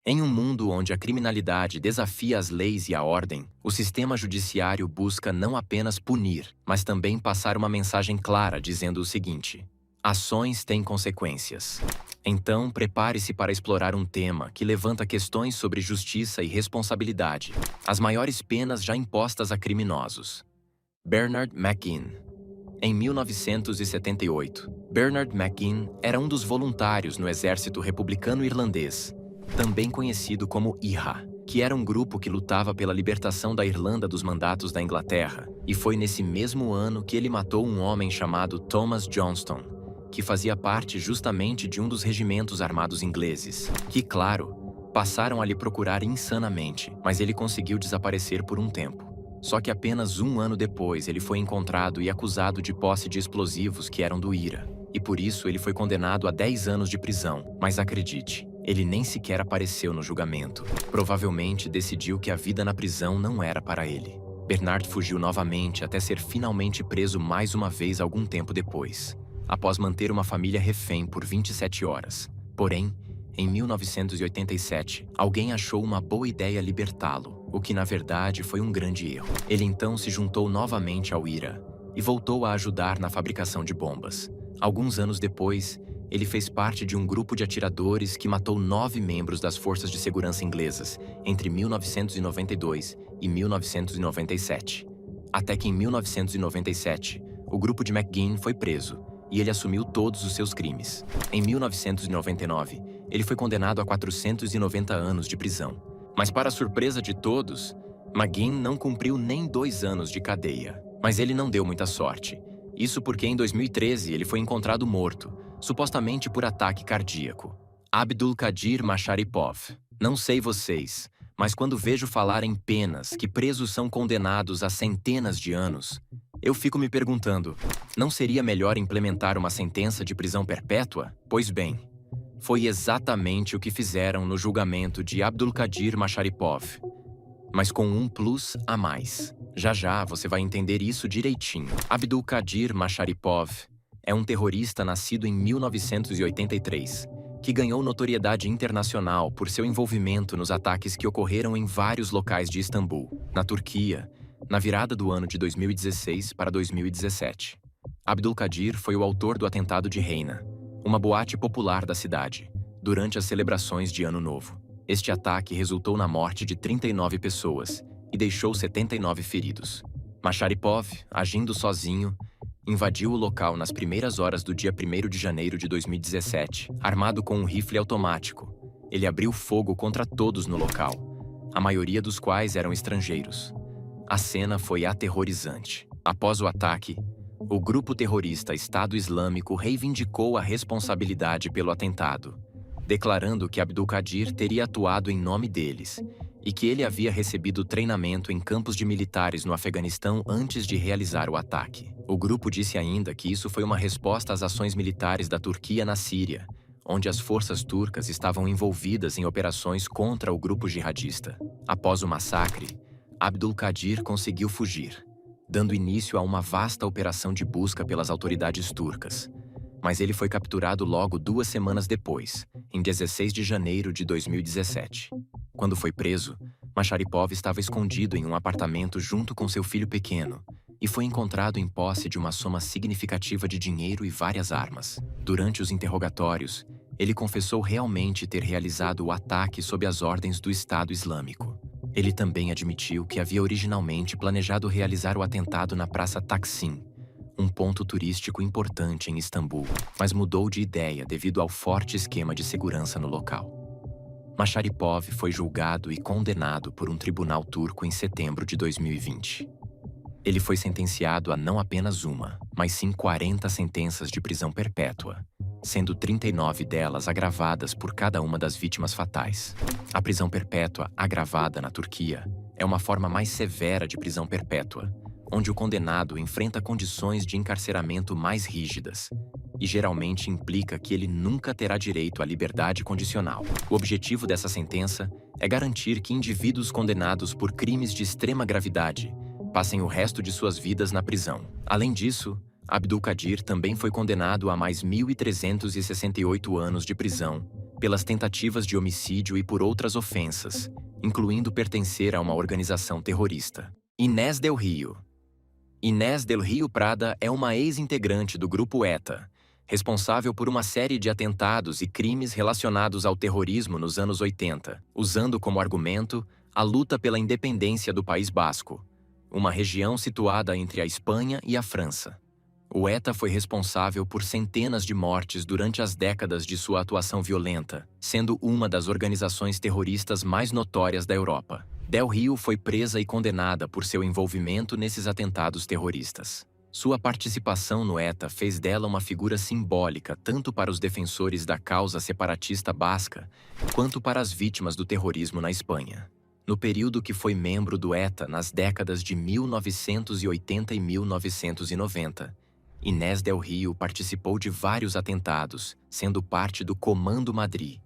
Em um mundo onde a criminalidade desafia as leis e a ordem, o sistema judiciário busca não apenas punir, mas também passar uma mensagem clara dizendo o seguinte: ações têm consequências. Então, prepare-se para explorar um tema que levanta questões sobre justiça e responsabilidade, as maiores penas já impostas a criminosos. Bernard McGuinn. Em 1978, Bernard McGuinn era um dos voluntários no Exército Republicano Irlandês, também conhecido como IRA, que era um grupo que lutava pela libertação da Irlanda dos mandatos da Inglaterra, e foi nesse mesmo ano que ele matou um homem chamado Thomas Johnston, que fazia parte justamente de um dos regimentos armados ingleses, que, claro, passaram a lhe procurar insanamente, mas ele conseguiu desaparecer por um tempo. Só que apenas um ano depois ele foi encontrado e acusado de posse de explosivos que eram do IRA, e por isso ele foi condenado a 10 anos de prisão, mas acredite, ele nem sequer apareceu no julgamento. Provavelmente decidiu que a vida na prisão não era para ele. Bernard fugiu novamente até ser finalmente preso mais uma vez algum tempo depois, após manter uma família refém por 27 horas. Porém, em 1987, alguém achou uma boa ideia libertá-lo, o que na verdade foi um grande erro. Ele então se juntou novamente ao IRA e voltou a ajudar na fabricação de bombas. Alguns anos depois, ele fez parte de um grupo de atiradores que matou 9 membros das forças de segurança inglesas entre 1992 e 1997. Até que em 1997, o grupo de McGuinn foi preso e ele assumiu todos os seus crimes. Em 1999, ele foi condenado a 490 anos de prisão. Mas para a surpresa de todos, McGuinn não cumpriu nem 2 anos de cadeia. Mas ele não deu muita sorte. Isso porque em 2013 ele foi encontrado morto, supostamente por ataque cardíaco. Abdulkadir Masharipov. Não sei vocês, mas quando vejo falar em penas que presos são condenados a centenas de anos, eu fico me perguntando, não seria melhor implementar uma sentença de prisão perpétua? Pois bem, foi exatamente o que fizeram no julgamento de Abdulkadir Masharipov, mas com um plus a mais. Já já você vai entender isso direitinho. Abdulkadir Masharipov é um terrorista nascido em 1983, que ganhou notoriedade internacional por seu envolvimento nos ataques que ocorreram em vários locais de Istambul, na Turquia, na virada do ano de 2016 para 2017. Abdulkadir foi o autor do atentado de Reina, uma boate popular da cidade, durante as celebrações de Ano Novo. Este ataque resultou na morte de 39 pessoas e deixou 79 feridos. Masharipov, agindo sozinho, invadiu o local nas primeiras horas do dia 1º de janeiro de 2017, armado com um rifle automático. Ele abriu fogo contra todos no local, a maioria dos quais eram estrangeiros. A cena foi aterrorizante. Após o ataque, o grupo terrorista Estado Islâmico reivindicou a responsabilidade pelo atentado, declarando que Abdulkadir teria atuado em nome deles e que ele havia recebido treinamento em campos de militares no Afeganistão antes de realizar o ataque. O grupo disse ainda que isso foi uma resposta às ações militares da Turquia na Síria, onde as forças turcas estavam envolvidas em operações contra o grupo jihadista. Após o massacre, Abdulkadir conseguiu fugir, dando início a uma vasta operação de busca pelas autoridades turcas. Mas ele foi capturado logo 2 semanas depois, em 16 de janeiro de 2017. Quando foi preso, Masharipov estava escondido em um apartamento junto com seu filho pequeno e foi encontrado em posse de uma soma significativa de dinheiro e várias armas. Durante os interrogatórios, ele confessou realmente ter realizado o ataque sob as ordens do Estado Islâmico. Ele também admitiu que havia originalmente planejado realizar o atentado na Praça Taksim, um ponto turístico importante em Istambul, mas mudou de ideia devido ao forte esquema de segurança no local. Masharipov foi julgado e condenado por um tribunal turco em setembro de 2020. Ele foi sentenciado a não apenas uma, mas sim 40 sentenças de prisão perpétua, sendo 39 delas agravadas por cada uma das vítimas fatais. A prisão perpétua agravada na Turquia é uma forma mais severa de prisão perpétua, onde o condenado enfrenta condições de encarceramento mais rígidas e geralmente implica que ele nunca terá direito à liberdade condicional. O objetivo dessa sentença é garantir que indivíduos condenados por crimes de extrema gravidade passem o resto de suas vidas na prisão. Além disso, Abdulkadir também foi condenado a mais 1.368 anos de prisão pelas tentativas de homicídio e por outras ofensas, incluindo pertencer a uma organização terrorista. Inés del Rio. Inés del Rio Prada é uma ex-integrante do grupo ETA, responsável por uma série de atentados e crimes relacionados ao terrorismo nos anos 80, usando como argumento a luta pela independência do País Basco, uma região situada entre a Espanha e a França. O ETA foi responsável por centenas de mortes durante as décadas de sua atuação violenta, sendo uma das organizações terroristas mais notórias da Europa. Del Rio foi presa e condenada por seu envolvimento nesses atentados terroristas. Sua participação no ETA fez dela uma figura simbólica tanto para os defensores da causa separatista basca, quanto para as vítimas do terrorismo na Espanha. No período que foi membro do ETA nas décadas de 1980 e 1990, Inés del Rio participou de vários atentados, sendo parte do Comando Madrid,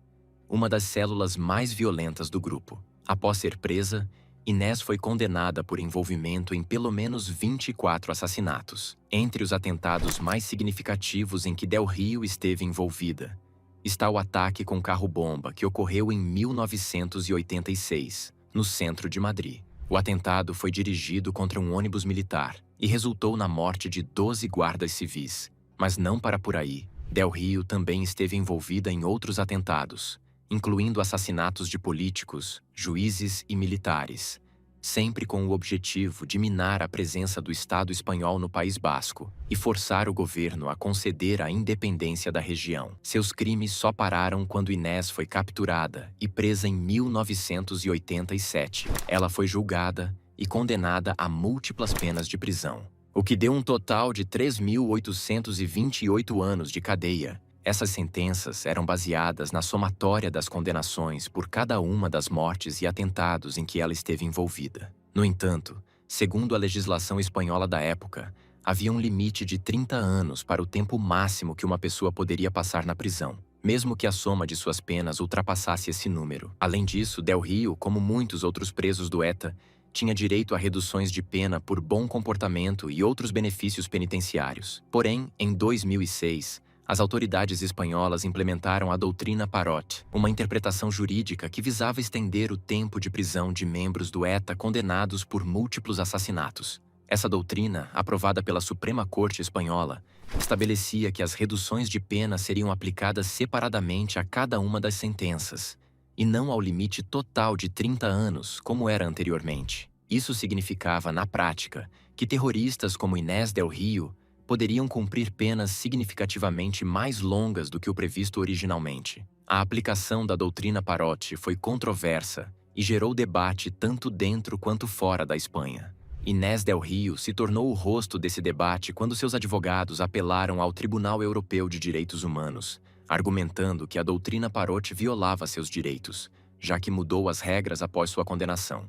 uma das células mais violentas do grupo. Após ser presa, Inés foi condenada por envolvimento em pelo menos 24 assassinatos. Entre os atentados mais significativos em que del Rio esteve envolvida, está o ataque com carro-bomba que ocorreu em 1986, no centro de Madrid. O atentado foi dirigido contra um ônibus militar e resultou na morte de 12 guardas civis. Mas não para por aí. Del Rio também esteve envolvida em outros atentados, incluindo assassinatos de políticos, juízes e militares, sempre com o objetivo de minar a presença do Estado espanhol no País Basco e forçar o governo a conceder a independência da região. Seus crimes só pararam quando Inés foi capturada e presa em 1987. Ela foi julgada e condenada a múltiplas penas de prisão, o que deu um total de 3.828 anos de cadeia. Essas sentenças eram baseadas na somatória das condenações por cada uma das mortes e atentados em que ela esteve envolvida. No entanto, segundo a legislação espanhola da época, havia um limite de 30 anos para o tempo máximo que uma pessoa poderia passar na prisão, mesmo que a soma de suas penas ultrapassasse esse número. Além disso, del Rio, como muitos outros presos do ETA, tinha direito a reduções de pena por bom comportamento e outros benefícios penitenciários. Porém, em 2006, as autoridades espanholas implementaram a doutrina Parot, uma interpretação jurídica que visava estender o tempo de prisão de membros do ETA condenados por múltiplos assassinatos. Essa doutrina, aprovada pela Suprema Corte Espanhola, estabelecia que as reduções de pena seriam aplicadas separadamente a cada uma das sentenças, e não ao limite total de 30 anos, como era anteriormente. Isso significava, na prática, que terroristas como Inés del Rio poderiam cumprir penas significativamente mais longas do que o previsto originalmente. A aplicação da doutrina Parot foi controversa e gerou debate tanto dentro quanto fora da Espanha. Inés del Rio se tornou o rosto desse debate quando seus advogados apelaram ao Tribunal Europeu de Direitos Humanos, argumentando que a doutrina Parot violava seus direitos, já que mudou as regras após sua condenação.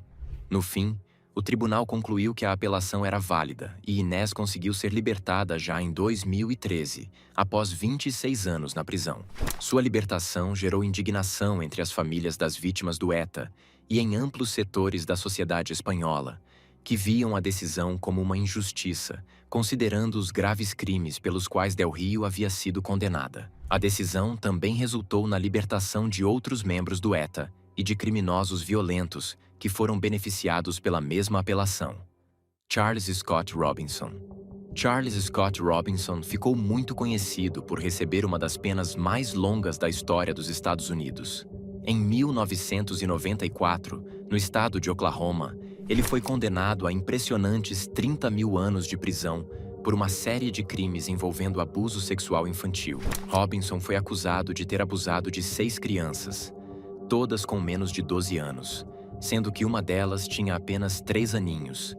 No fim, o tribunal concluiu que a apelação era válida e Inés conseguiu ser libertada já em 2013, após 26 anos na prisão. Sua libertação gerou indignação entre as famílias das vítimas do ETA e em amplos setores da sociedade espanhola, que viam a decisão como uma injustiça, considerando os graves crimes pelos quais del Rio havia sido condenada. A decisão também resultou na libertação de outros membros do ETA e de criminosos violentos que foram beneficiados pela mesma apelação. Charles Scott Robinson. Charles Scott Robinson ficou muito conhecido por receber uma das penas mais longas da história dos Estados Unidos. Em 1994, no estado de Oklahoma, ele foi condenado a impressionantes 30.000 anos de prisão por uma série de crimes envolvendo abuso sexual infantil. Robinson foi acusado de ter abusado de 6 crianças, todas com menos de 12 anos, sendo que uma delas tinha apenas 3 aninhos.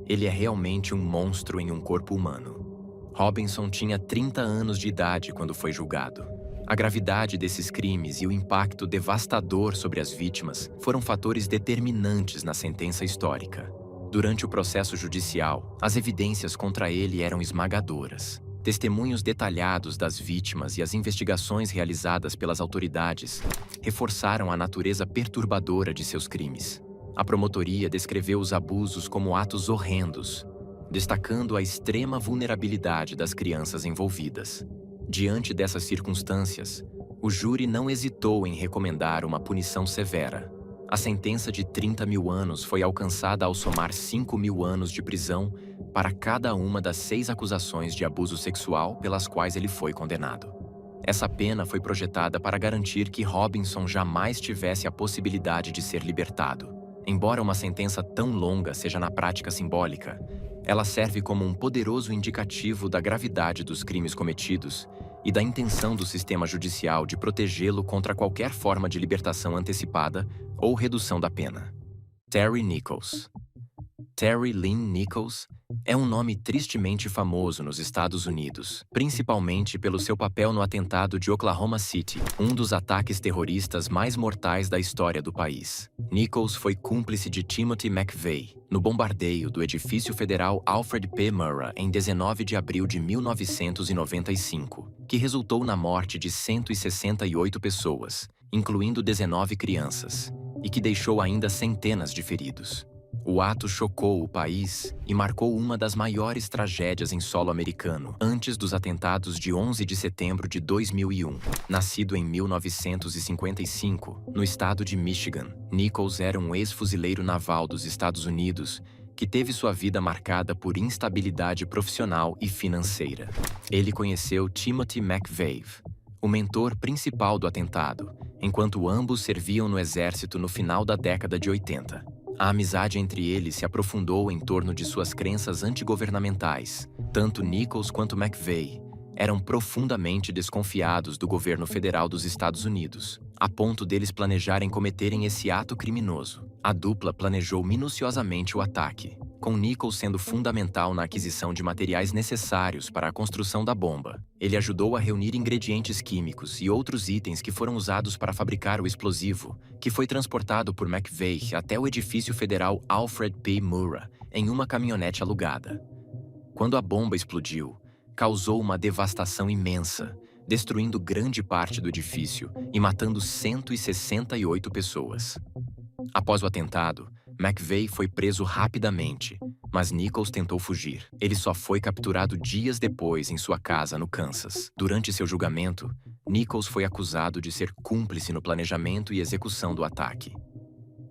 Ele é realmente um monstro em um corpo humano. Robinson tinha 30 anos de idade quando foi julgado. A gravidade desses crimes e o impacto devastador sobre as vítimas foram fatores determinantes na sentença histórica. Durante o processo judicial, as evidências contra ele eram esmagadoras. Testemunhos detalhados das vítimas e as investigações realizadas pelas autoridades reforçaram a natureza perturbadora de seus crimes. A promotoria descreveu os abusos como atos horrendos, destacando a extrema vulnerabilidade das crianças envolvidas. Diante dessas circunstâncias, O júri não hesitou em recomendar uma punição severa. A sentença de 30 mil anos foi alcançada ao somar 5 mil anos de prisão para cada uma das 6 acusações de abuso sexual pelas quais ele foi condenado. Essa pena foi projetada para garantir que Robinson jamais tivesse a possibilidade de ser libertado. Embora uma sentença tão longa seja na prática simbólica, ela serve como um poderoso indicativo da gravidade dos crimes cometidos e da intenção do sistema judicial de protegê-lo contra qualquer forma de libertação antecipada ou redução da pena. Terry Nichols. Terry Lynn Nichols é um nome tristemente famoso nos Estados Unidos, principalmente pelo seu papel no atentado de Oklahoma City, um dos ataques terroristas mais mortais da história do país. Nichols foi cúmplice de Timothy McVeigh no bombardeio do edifício federal Alfred P. Murrah em 19 de abril de 1995, que resultou na morte de 168 pessoas, incluindo 19 crianças, e que deixou ainda centenas de feridos. O ato chocou o país e marcou uma das maiores tragédias em solo americano, antes dos atentados de 11 de setembro de 2001. Nascido em 1955, no estado de Michigan, Nichols era um ex-fuzileiro naval dos Estados Unidos que teve sua vida marcada por instabilidade profissional e financeira. Ele conheceu Timothy McVeigh, o mentor principal do atentado, enquanto ambos serviam no exército no final da década de 80. A amizade entre eles se aprofundou em torno de suas crenças antigovernamentais. Tanto Nichols quanto McVeigh eram profundamente desconfiados do governo federal dos Estados Unidos, a ponto deles planejarem cometerem esse ato criminoso. A dupla planejou minuciosamente o ataque, com Nichols sendo fundamental na aquisição de materiais necessários para a construção da bomba. Ele ajudou a reunir ingredientes químicos e outros itens que foram usados para fabricar o explosivo, que foi transportado por McVeigh até o edifício federal Alfred P. Murrah em uma caminhonete alugada. Quando a bomba explodiu, causou uma devastação imensa, destruindo grande parte do edifício e matando 168 pessoas. Após o atentado, McVeigh foi preso rapidamente, mas Nichols tentou fugir. Ele só foi capturado dias depois em sua casa no Kansas. Durante seu julgamento, Nichols foi acusado de ser cúmplice no planejamento e execução do ataque.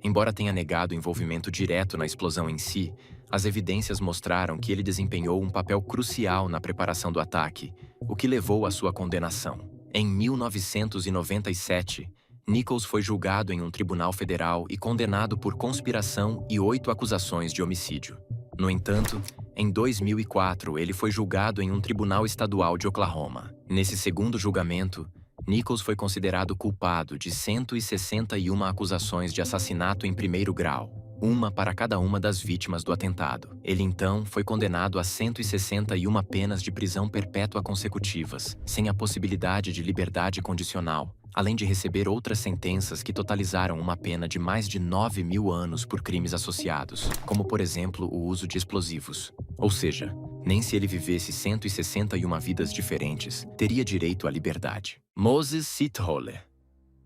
Embora tenha negado envolvimento direto na explosão em si, as evidências mostraram que ele desempenhou um papel crucial na preparação do ataque, o que levou à sua condenação. Em 1997, Nichols foi julgado em um tribunal federal e condenado por conspiração e 8 acusações de homicídio. No entanto, em 2004, ele foi julgado em um tribunal estadual de Oklahoma. Nesse segundo julgamento, Nichols foi considerado culpado de 161 acusações de assassinato em primeiro grau, uma para cada uma das vítimas do atentado. Ele então foi condenado a 161 penas de prisão perpétua consecutivas, sem a possibilidade de liberdade condicional, além de receber outras sentenças que totalizaram uma pena de mais de 9 mil anos por crimes associados, como por exemplo o uso de explosivos. Ou seja, nem se ele vivesse 161 vidas diferentes, teria direito à liberdade. Moses Sithole.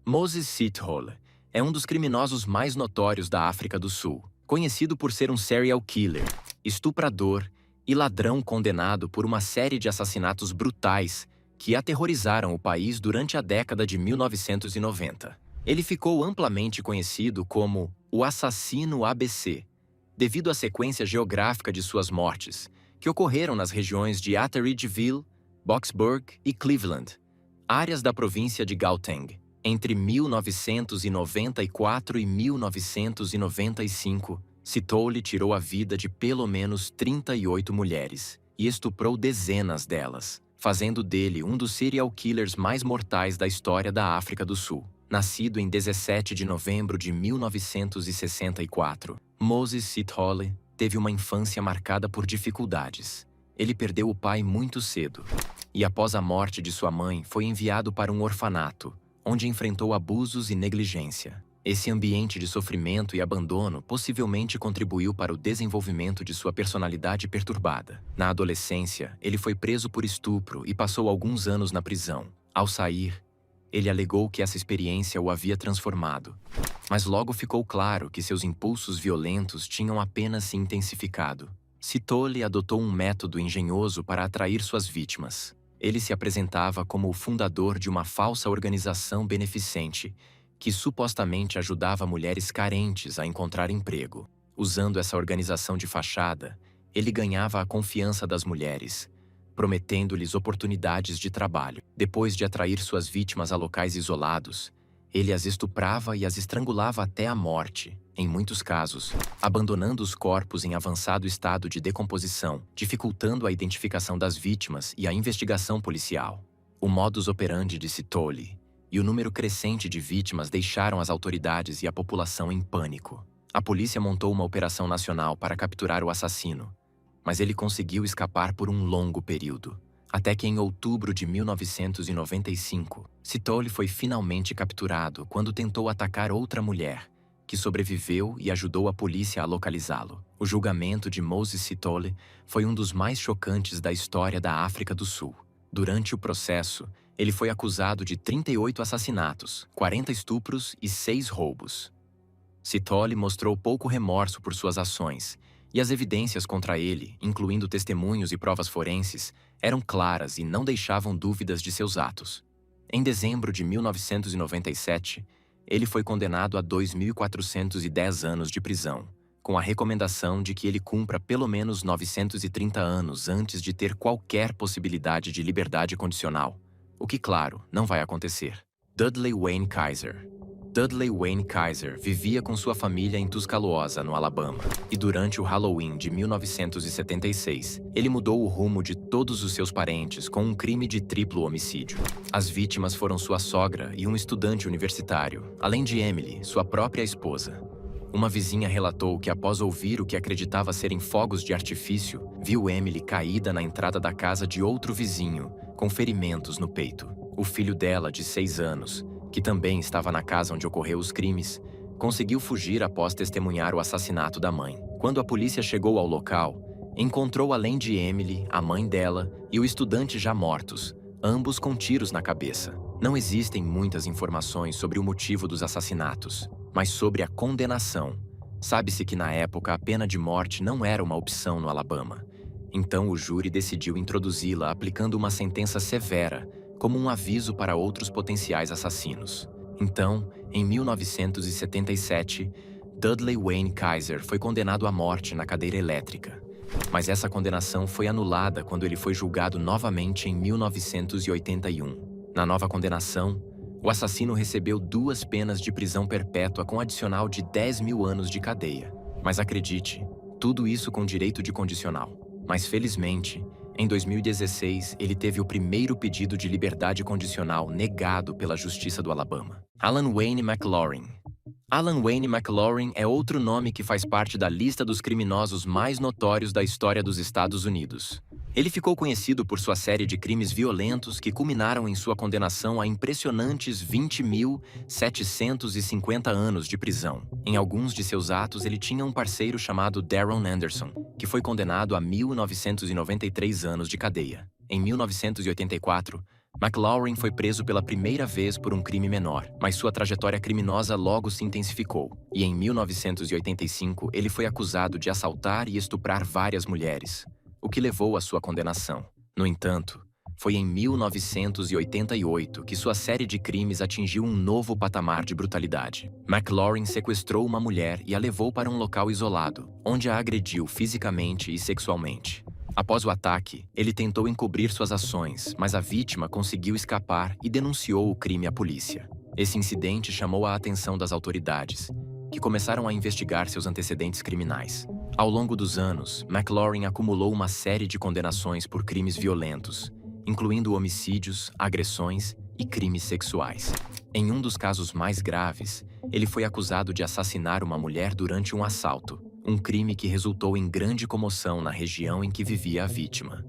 Moses Sithole é um dos criminosos mais notórios da África do Sul, conhecido por ser um serial killer, estuprador e ladrão condenado por uma série de assassinatos brutais que aterrorizaram o país durante a década de 1990. Ele ficou amplamente conhecido como o assassino ABC, devido à sequência geográfica de suas mortes, que ocorreram nas regiões de Atteridgeville, Boxburg e Cleveland, áreas da província de Gauteng. Entre 1994 e 1995, Sithole tirou a vida de pelo menos 38 mulheres e estuprou dezenas delas, fazendo dele um dos serial killers mais mortais da história da África do Sul. Nascido em 17 de novembro de 1964, Moses Sithole teve uma infância marcada por dificuldades. Ele perdeu o pai muito cedo e, após a morte de sua mãe, foi enviado para um orfanato, onde enfrentou abusos e negligência. Esse ambiente de sofrimento e abandono possivelmente contribuiu para o desenvolvimento de sua personalidade perturbada. Na adolescência, ele foi preso por estupro e passou alguns anos na prisão. Ao sair, ele alegou que essa experiência o havia transformado, mas logo ficou claro que seus impulsos violentos tinham apenas se intensificado. Sithole adotou um método engenhoso para atrair suas vítimas. Ele se apresentava como o fundador de uma falsa organização beneficente que supostamente ajudava mulheres carentes a encontrar emprego. Usando essa organização de fachada, ele ganhava a confiança das mulheres, prometendo-lhes oportunidades de trabalho. Depois de atrair suas vítimas a locais isolados, ele as estuprava e as estrangulava até a morte, em muitos casos, abandonando os corpos em avançado estado de decomposição, dificultando a identificação das vítimas e a investigação policial. O modus operandi de Sithole e o número crescente de vítimas deixaram as autoridades e a população em pânico. A polícia montou uma operação nacional para capturar o assassino, mas ele conseguiu escapar por um longo período, até que em outubro de 1995, Sithole foi finalmente capturado quando tentou atacar outra mulher, que sobreviveu e ajudou a polícia a localizá-lo. O julgamento de Moses Sithole foi um dos mais chocantes da história da África do Sul. Durante o processo, ele foi acusado de 38 assassinatos, 40 estupros e 6 roubos. Sithole mostrou pouco remorso por suas ações, e as evidências contra ele, incluindo testemunhos e provas forenses, eram claras e não deixavam dúvidas de seus atos. Em dezembro de 1997, ele foi condenado a 2.410 anos de prisão, com a recomendação de que ele cumpra pelo menos 930 anos antes de ter qualquer possibilidade de liberdade condicional, o que, claro, não vai acontecer. Dudley Wayne Kaiser. Dudley Wayne Kaiser vivia com sua família em Tuscaloosa, no Alabama, e durante o Halloween de 1976, ele mudou o rumo de todos os seus parentes com um crime de triplo homicídio. As vítimas foram sua sogra e um estudante universitário, além de Emily, sua própria esposa. Uma vizinha relatou que, após ouvir o que acreditava serem fogos de artifício, viu Emily caída na entrada da casa de outro vizinho, com ferimentos no peito. O filho dela, de 6 anos, que também estava na casa onde ocorreu os crimes, conseguiu fugir após testemunhar o assassinato da mãe. Quando a polícia chegou ao local, encontrou além de Emily, a mãe dela e o estudante já mortos, ambos com tiros na cabeça. Não existem muitas informações sobre o motivo dos assassinatos, mas sobre a condenação. Sabe-se que na época a pena de morte não era uma opção no Alabama. Então o júri decidiu introduzi-la aplicando uma sentença severa, como um aviso para outros potenciais assassinos. Então, em 1977, Dudley Wayne Kaiser foi condenado à morte na cadeira elétrica. Mas essa condenação foi anulada quando ele foi julgado novamente em 1981. Na nova condenação, o assassino recebeu 2 penas de prisão perpétua com adicional de 10.000 anos de cadeia. Mas acredite, tudo isso com direito de condicional. Mas felizmente, em 2016, ele teve o primeiro pedido de liberdade condicional negado pela Justiça do Alabama. Alan Wayne McLaurin. Alan Wayne McLaurin é outro nome que faz parte da lista dos criminosos mais notórios da história dos Estados Unidos. Ele ficou conhecido por sua série de crimes violentos que culminaram em sua condenação a impressionantes 20.750 anos de prisão. Em alguns de seus atos, ele tinha um parceiro chamado Darron Anderson, que foi condenado a 1.993 anos de cadeia. Em 1984, McLaurin foi preso pela primeira vez por um crime menor, mas sua trajetória criminosa logo se intensificou. E em 1985, ele foi acusado de assaltar e estuprar várias mulheres, o que levou à sua condenação. No entanto, foi em 1988 que sua série de crimes atingiu um novo patamar de brutalidade. McLaurin sequestrou uma mulher e a levou para um local isolado, onde a agrediu fisicamente e sexualmente. Após o ataque, ele tentou encobrir suas ações, mas a vítima conseguiu escapar e denunciou o crime à polícia. Esse incidente chamou a atenção das autoridades, que começaram a investigar seus antecedentes criminais. Ao longo dos anos, McLaurin acumulou uma série de condenações por crimes violentos, incluindo homicídios, agressões e crimes sexuais. Em um dos casos mais graves, ele foi acusado de assassinar uma mulher durante um assalto, um crime que resultou em grande comoção na região em que vivia a vítima.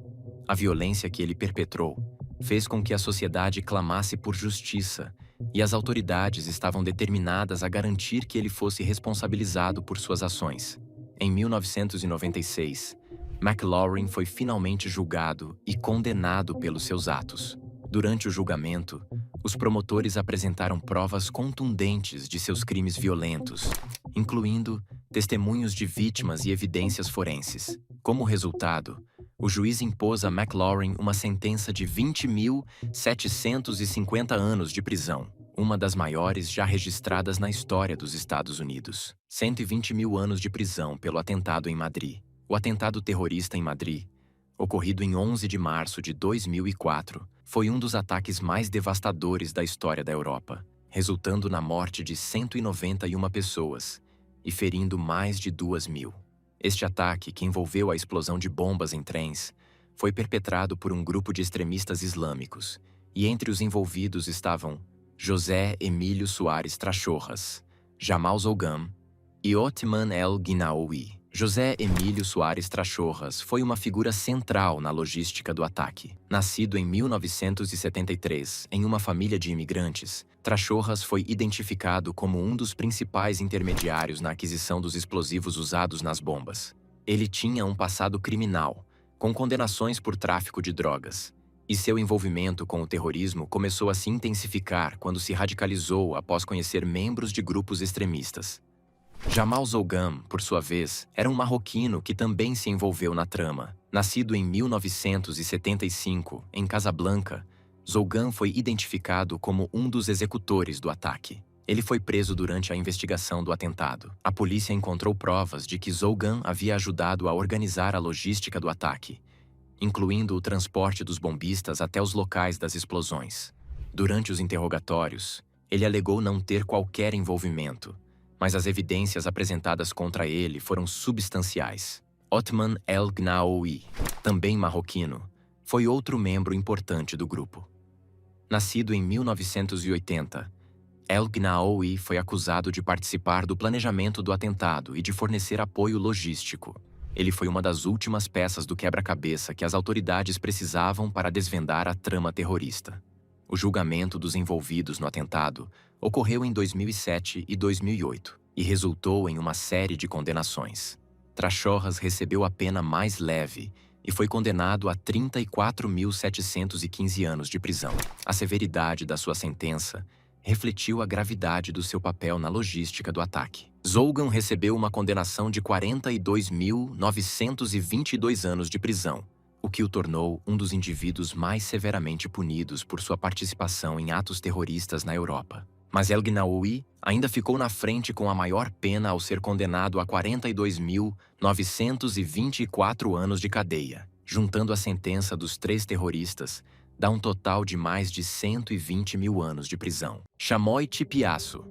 A violência que ele perpetrou fez com que a sociedade clamasse por justiça, e as autoridades estavam determinadas a garantir que ele fosse responsabilizado por suas ações. Em 1996, McLaurin foi finalmente julgado e condenado pelos seus atos. Durante o julgamento, os promotores apresentaram provas contundentes de seus crimes violentos, incluindo testemunhos de vítimas e evidências forenses. Como resultado, O juiz impôs a McLaurin uma sentença de 20.750 anos de prisão, uma das maiores já registradas na história dos Estados Unidos. 120 mil anos de prisão pelo atentado em Madrid. O atentado terrorista em Madrid, ocorrido em 11 de março de 2004, foi um dos ataques mais devastadores da história da Europa, resultando na morte de 191 pessoas e ferindo mais de 2.000. Este ataque, que envolveu a explosão de bombas em trens, foi perpetrado por um grupo de extremistas islâmicos, e entre os envolvidos estavam José Emílio Soares Trachorras, Jamal Zougam e Othman El-Gnaoui. José Emílio Soares Trachorras foi uma figura central na logística do ataque. Nascido em 1973 em uma família de imigrantes, Trachorras foi identificado como um dos principais intermediários na aquisição dos explosivos usados nas bombas. Ele tinha um passado criminal, com condenações por tráfico de drogas, e seu envolvimento com o terrorismo começou a se intensificar quando se radicalizou após conhecer membros de grupos extremistas. Jamal Zougam, por sua vez, era um marroquino que também se envolveu na trama. Nascido em 1975, em Casablanca, Zougam foi identificado como um dos executores do ataque. Ele foi preso durante a investigação do atentado. A polícia encontrou provas de que Zougam havia ajudado a organizar a logística do ataque, incluindo o transporte dos bombistas até os locais das explosões. Durante os interrogatórios, ele alegou não ter qualquer envolvimento, mas as evidências apresentadas contra ele foram substanciais. Othman El-Gnaoui, também marroquino, foi outro membro importante do grupo. Nascido em 1980, El-Gnaoui foi acusado de participar do planejamento do atentado e de fornecer apoio logístico. Ele foi uma das últimas peças do quebra-cabeça que as autoridades precisavam para desvendar a trama terrorista. O julgamento dos envolvidos no atentado ocorreu em 2007 e 2008 e resultou em uma série de condenações. Trachorras recebeu a pena mais leve e foi condenado a 34.715 anos de prisão. A severidade da sua sentença refletiu a gravidade do seu papel na logística do ataque. Zougam recebeu uma condenação de 42.922 anos de prisão, o que o tornou um dos indivíduos mais severamente punidos por sua participação em atos terroristas na Europa. Mas El-Gnaoui ainda ficou na frente com a maior pena ao ser condenado a 42.924 anos de cadeia. Juntando a sentença dos 3 terroristas, dá um total de mais de 120 mil anos de prisão. Chamoy Chipyaso.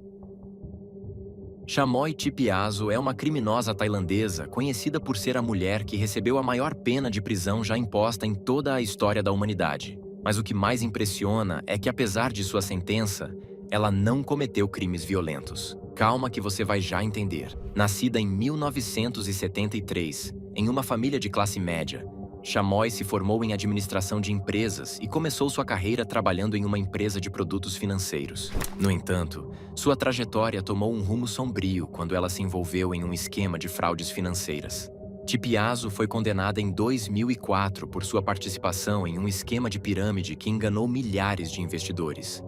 Chamoy Chipyaso é uma criminosa tailandesa conhecida por ser a mulher que recebeu a maior pena de prisão já imposta em toda a história da humanidade. Mas o que mais impressiona é que, apesar de sua sentença, ela não cometeu crimes violentos. Calma que você vai já entender. Nascida em 1973, em uma família de classe média, Chamoy se formou em administração de empresas e começou sua carreira trabalhando em uma empresa de produtos financeiros. No entanto, sua trajetória tomou um rumo sombrio quando ela se envolveu em um esquema de fraudes financeiras. Chipyaso foi condenada em 2004 por sua participação em um esquema de pirâmide que enganou milhares de investidores.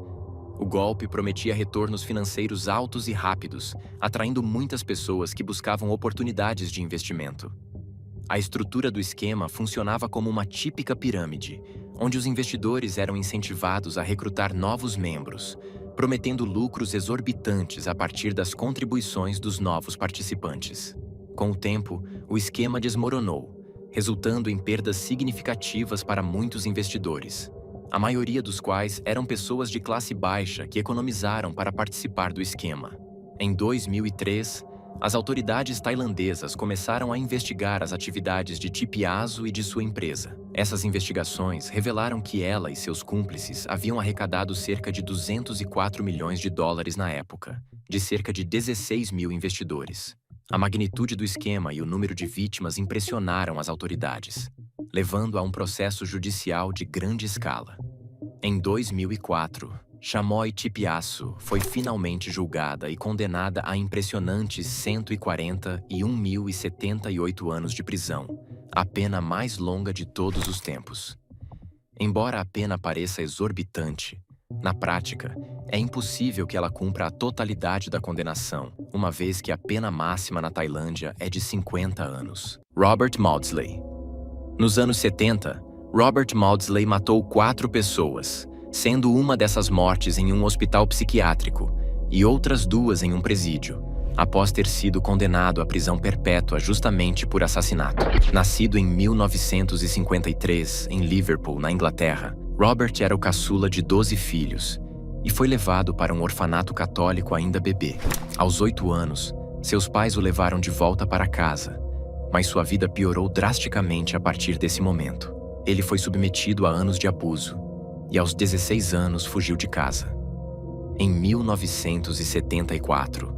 O golpe prometia retornos financeiros altos e rápidos, atraindo muitas pessoas que buscavam oportunidades de investimento. A estrutura do esquema funcionava como uma típica pirâmide, onde os investidores eram incentivados a recrutar novos membros, prometendo lucros exorbitantes a partir das contribuições dos novos participantes. Com o tempo, o esquema desmoronou, resultando em perdas significativas para muitos investidores, a maioria dos quais eram pessoas de classe baixa que economizaram para participar do esquema. Em 2003, as autoridades tailandesas começaram a investigar as atividades de Chipyaso e de sua empresa. Essas investigações revelaram que ela e seus cúmplices haviam arrecadado cerca de 204 milhões de dólares na época, de cerca de 16 mil investidores. A magnitude do esquema e o número de vítimas impressionaram as autoridades, levando a um processo judicial de grande escala. Em 2004, Chamoy Chipyaso foi finalmente julgada e condenada a impressionantes 141.078 anos de prisão, a pena mais longa de todos os tempos. Embora a pena pareça exorbitante, na prática, é impossível que ela cumpra a totalidade da condenação, uma vez que a pena máxima na Tailândia é de 50 anos. Robert Maudsley. Nos anos 70, Robert Maudsley matou 4 pessoas, sendo uma dessas mortes em um hospital psiquiátrico e outras 2 em um presídio, após ter sido condenado à prisão perpétua justamente por assassinato. Nascido em 1953, em Liverpool, na Inglaterra, Robert era o caçula de 12 filhos e foi levado para um orfanato católico ainda bebê. Aos 8 anos, seus pais o levaram de volta para casa, mas sua vida piorou drasticamente a partir desse momento. Ele foi submetido a anos de abuso e aos 16 anos fugiu de casa. Em 1974,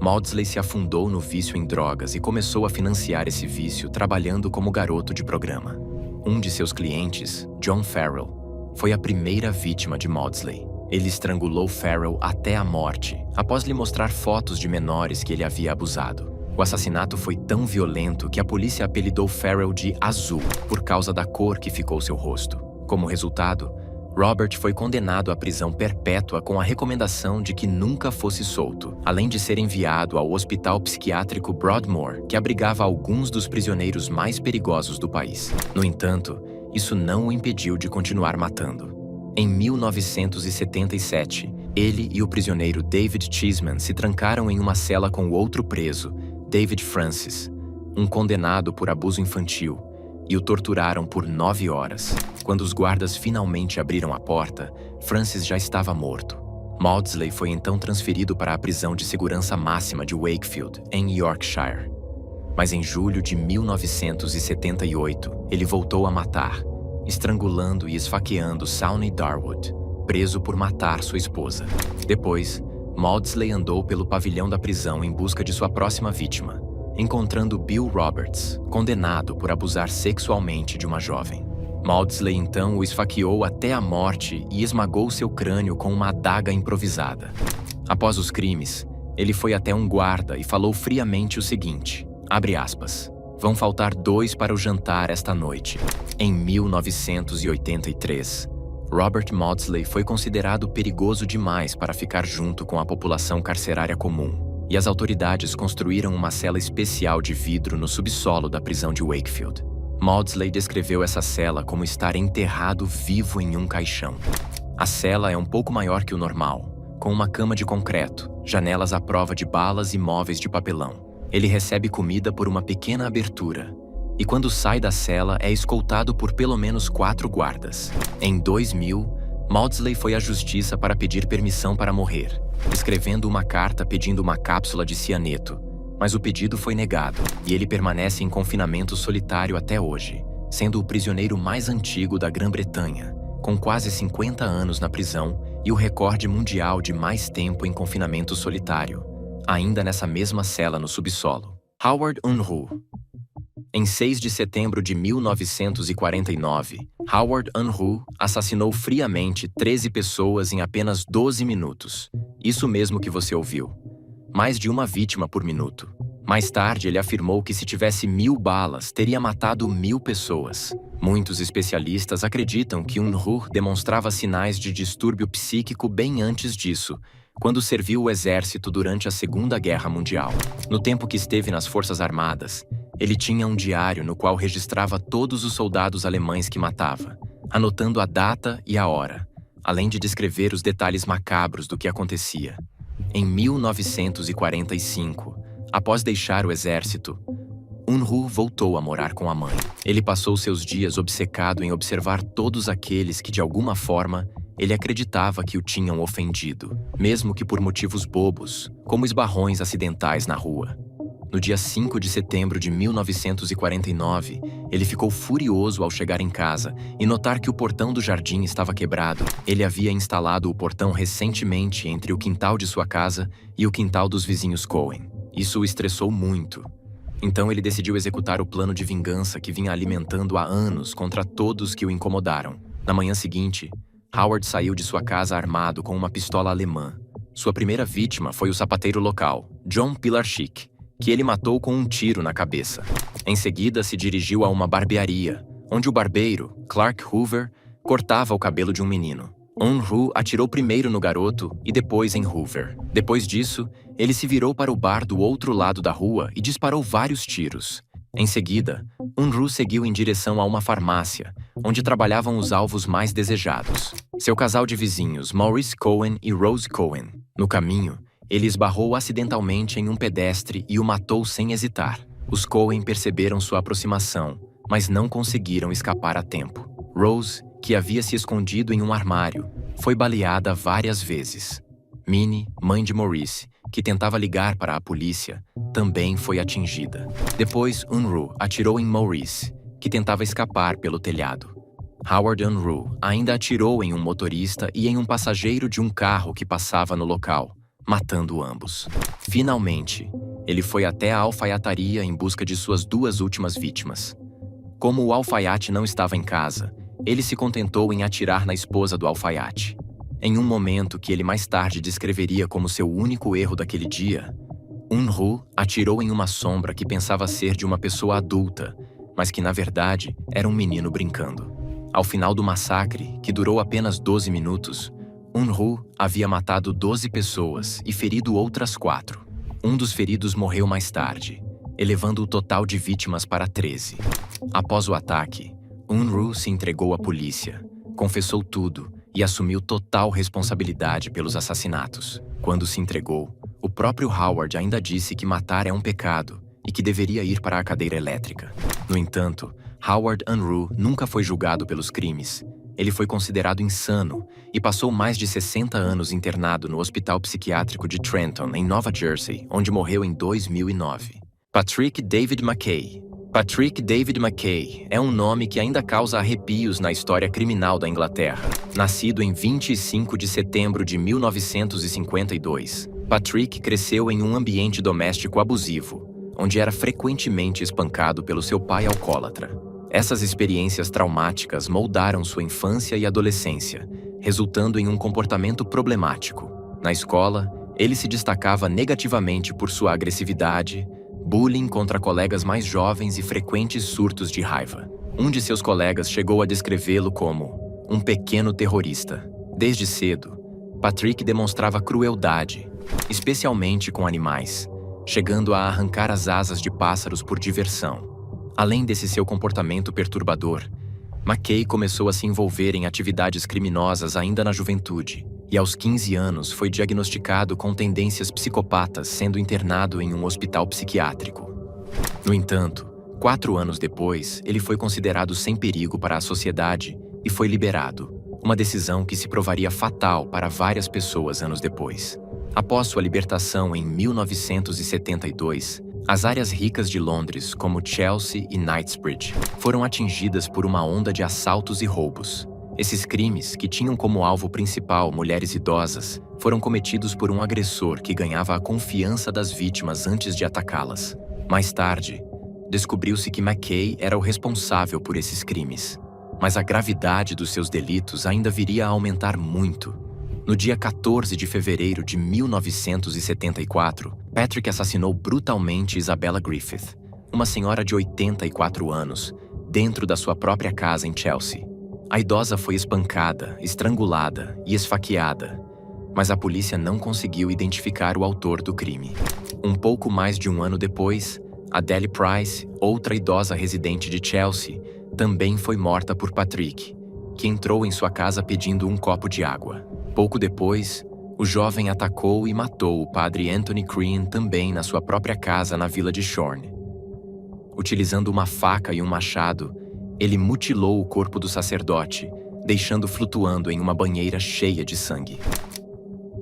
Maudsley se afundou no vício em drogas e começou a financiar esse vício trabalhando como garoto de programa. Um de seus clientes, John Farrell, foi a primeira vítima de Maudsley. Ele estrangulou Farrell até a morte, após lhe mostrar fotos de menores que ele havia abusado. O assassinato foi tão violento que a polícia apelidou Farrell de Azul, por causa da cor que ficou seu rosto. Como resultado, Robert foi condenado à prisão perpétua com a recomendação de que nunca fosse solto, além de ser enviado ao Hospital Psiquiátrico Broadmoor, que abrigava alguns dos prisioneiros mais perigosos do país. No entanto, isso não o impediu de continuar matando. Em 1977, ele e o prisioneiro David Cheeseman se trancaram em uma cela com outro preso, David Francis, um condenado por abuso infantil, e o torturaram por 9 horas. Quando os guardas finalmente abriram a porta, Francis já estava morto. Maudsley foi então transferido para a prisão de segurança máxima de Wakefield, em Yorkshire. Mas em julho de 1978, ele voltou a matar, estrangulando e esfaqueando Sawney Darwood, preso por matar sua esposa. Depois, Maudsley andou pelo pavilhão da prisão em busca de sua próxima vítima, encontrando Bill Roberts, condenado por abusar sexualmente de uma jovem. Maudsley então o esfaqueou até a morte e esmagou seu crânio com uma adaga improvisada. Após os crimes, ele foi até um guarda e falou friamente o seguinte, abre aspas, "Vão faltar 2 para o jantar esta noite." Em 1983, Robert Maudsley foi considerado perigoso demais para ficar junto com a população carcerária comum, e as autoridades construíram uma cela especial de vidro no subsolo da prisão de Wakefield. Maudsley descreveu essa cela como estar enterrado vivo em um caixão. A cela é um pouco maior que o normal, com uma cama de concreto, janelas à prova de balas e móveis de papelão. Ele recebe comida por uma pequena abertura, e quando sai da cela é escoltado por pelo menos 4 guardas. Em 2000, Maudsley foi à justiça para pedir permissão para morrer, escrevendo uma carta pedindo uma cápsula de cianeto, mas o pedido foi negado, e ele permanece em confinamento solitário até hoje, sendo o prisioneiro mais antigo da Grã-Bretanha, com quase 50 anos na prisão e o recorde mundial de mais tempo em confinamento solitário, ainda nessa mesma cela no subsolo. Howard Unruh. Em 6 de setembro de 1949, Howard Unruh assassinou friamente 13 pessoas em apenas 12 minutos. Isso mesmo que você ouviu. Mais de uma vítima por minuto. Mais tarde, ele afirmou que se tivesse 1000 balas, teria matado 1000 pessoas. Muitos especialistas acreditam que Unruh demonstrava sinais de distúrbio psíquico bem antes disso, quando serviu o exército durante a Segunda Guerra Mundial. No tempo que esteve nas Forças Armadas, ele tinha um diário no qual registrava todos os soldados alemães que matava, anotando a data e a hora, além de descrever os detalhes macabros do que acontecia. Em 1945, após deixar o exército, Unruh voltou a morar com a mãe. Ele passou seus dias obcecado em observar todos aqueles que, de alguma forma, ele acreditava que o tinham ofendido, mesmo que por motivos bobos, como esbarrões acidentais na rua. No dia 5 de setembro de 1949, ele ficou furioso ao chegar em casa e notar que o portão do jardim estava quebrado. Ele havia instalado o portão recentemente entre o quintal de sua casa e o quintal dos vizinhos Cohen. Isso o estressou muito. Então ele decidiu executar o plano de vingança que vinha alimentando há anos contra todos que o incomodaram. Na manhã seguinte, Howard saiu de sua casa armado com uma pistola alemã. Sua primeira vítima foi o sapateiro local, John Pilarczyk, que ele matou com um tiro na cabeça. Em seguida, se dirigiu a uma barbearia, onde o barbeiro, Clark Hoover, cortava o cabelo de um menino. Unruh atirou primeiro no garoto e depois em Hoover. Depois disso, ele se virou para o bar do outro lado da rua e disparou vários tiros. Em seguida, Unruh seguiu em direção a uma farmácia, onde trabalhavam os alvos mais desejados. Seu casal de vizinhos, Maurice Cohen e Rose Cohen. No caminho, ele esbarrou acidentalmente em um pedestre e o matou sem hesitar. Os Cohen perceberam sua aproximação, mas não conseguiram escapar a tempo. Rose, que havia se escondido em um armário, foi baleada várias vezes. Minnie, mãe de Maurice, que tentava ligar para a polícia, também foi atingida. Depois, Unruh atirou em Maurice, que tentava escapar pelo telhado. Howard Unruh ainda atirou em um motorista e em um passageiro de um carro que passava no local, matando ambos. Finalmente, ele foi até a alfaiataria em busca de suas duas últimas vítimas. Como o alfaiate não estava em casa, ele se contentou em atirar na esposa do alfaiate. Em um momento que ele mais tarde descreveria como seu único erro daquele dia, Unruh atirou em uma sombra que pensava ser de uma pessoa adulta, mas que na verdade era um menino brincando. Ao final do massacre, que durou apenas 12 minutos, Unruh havia matado 12 pessoas e ferido outras 4. Um dos feridos morreu mais tarde, elevando o total de vítimas para 13. Após o ataque, Unruh se entregou à polícia, confessou tudo e assumiu total responsabilidade pelos assassinatos. Quando se entregou, o próprio Howard ainda disse que matar é um pecado e que deveria ir para a cadeira elétrica. No entanto, Howard Unruh nunca foi julgado pelos crimes. Ele foi considerado insano e passou mais de 60 anos internado no Hospital Psiquiátrico de Trenton, em Nova Jersey, onde morreu em 2009. Patrick David McKay. Patrick David McKay é um nome que ainda causa arrepios na história criminal da Inglaterra. Nascido em 25 de setembro de 1952, Patrick cresceu em um ambiente doméstico abusivo, onde era frequentemente espancado pelo seu pai alcoólatra. Essas experiências traumáticas moldaram sua infância e adolescência, resultando em um comportamento problemático. Na escola, ele se destacava negativamente por sua agressividade, bullying contra colegas mais jovens e frequentes surtos de raiva. Um de seus colegas chegou a descrevê-lo como um pequeno terrorista. Desde cedo, Patrick demonstrava crueldade, especialmente com animais, chegando a arrancar as asas de pássaros por diversão. Além desse seu comportamento perturbador, McKay começou a se envolver em atividades criminosas ainda na juventude, e aos 15 anos foi diagnosticado com tendências psicopatas, sendo internado em um hospital psiquiátrico. No entanto, 4 anos depois, ele foi considerado sem perigo para a sociedade e foi liberado, uma decisão que se provaria fatal para várias pessoas anos depois. Após sua libertação em 1972, as áreas ricas de Londres, como Chelsea e Knightsbridge, foram atingidas por uma onda de assaltos e roubos. Esses crimes, que tinham como alvo principal mulheres idosas, foram cometidos por um agressor que ganhava a confiança das vítimas antes de atacá-las. Mais tarde, descobriu-se que McKay era o responsável por esses crimes. Mas a gravidade dos seus delitos ainda viria a aumentar muito. No dia 14 de fevereiro de 1974, Patrick assassinou brutalmente Isabella Griffith, uma senhora de 84 anos, dentro da sua própria casa em Chelsea. A idosa foi espancada, estrangulada e esfaqueada, mas a polícia não conseguiu identificar o autor do crime. Um pouco mais de um ano depois, Adele Price, outra idosa residente de Chelsea, também foi morta por Patrick, que entrou em sua casa pedindo um copo de água. Pouco depois, o jovem atacou e matou o padre Anthony Crean também na sua própria casa na vila de Shorne. Utilizando uma faca e um machado, ele mutilou o corpo do sacerdote, deixando flutuando em uma banheira cheia de sangue.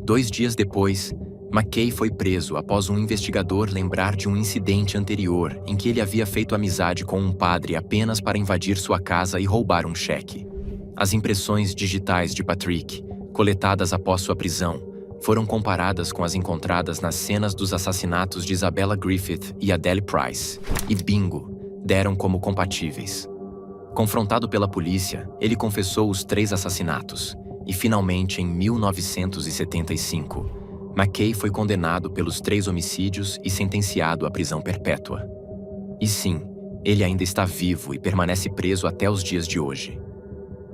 2 dias depois, McKay foi preso após um investigador lembrar de um incidente anterior em que ele havia feito amizade com um padre apenas para invadir sua casa e roubar um cheque. As impressões digitais de Patrick, coletadas após sua prisão, foram comparadas com as encontradas nas cenas dos assassinatos de Isabella Griffith e Adele Price, e bingo, deram como compatíveis. Confrontado pela polícia, ele confessou os 3 assassinatos, e finalmente, em 1975, McKay foi condenado pelos 3 homicídios e sentenciado à prisão perpétua. E sim, ele ainda está vivo e permanece preso até os dias de hoje.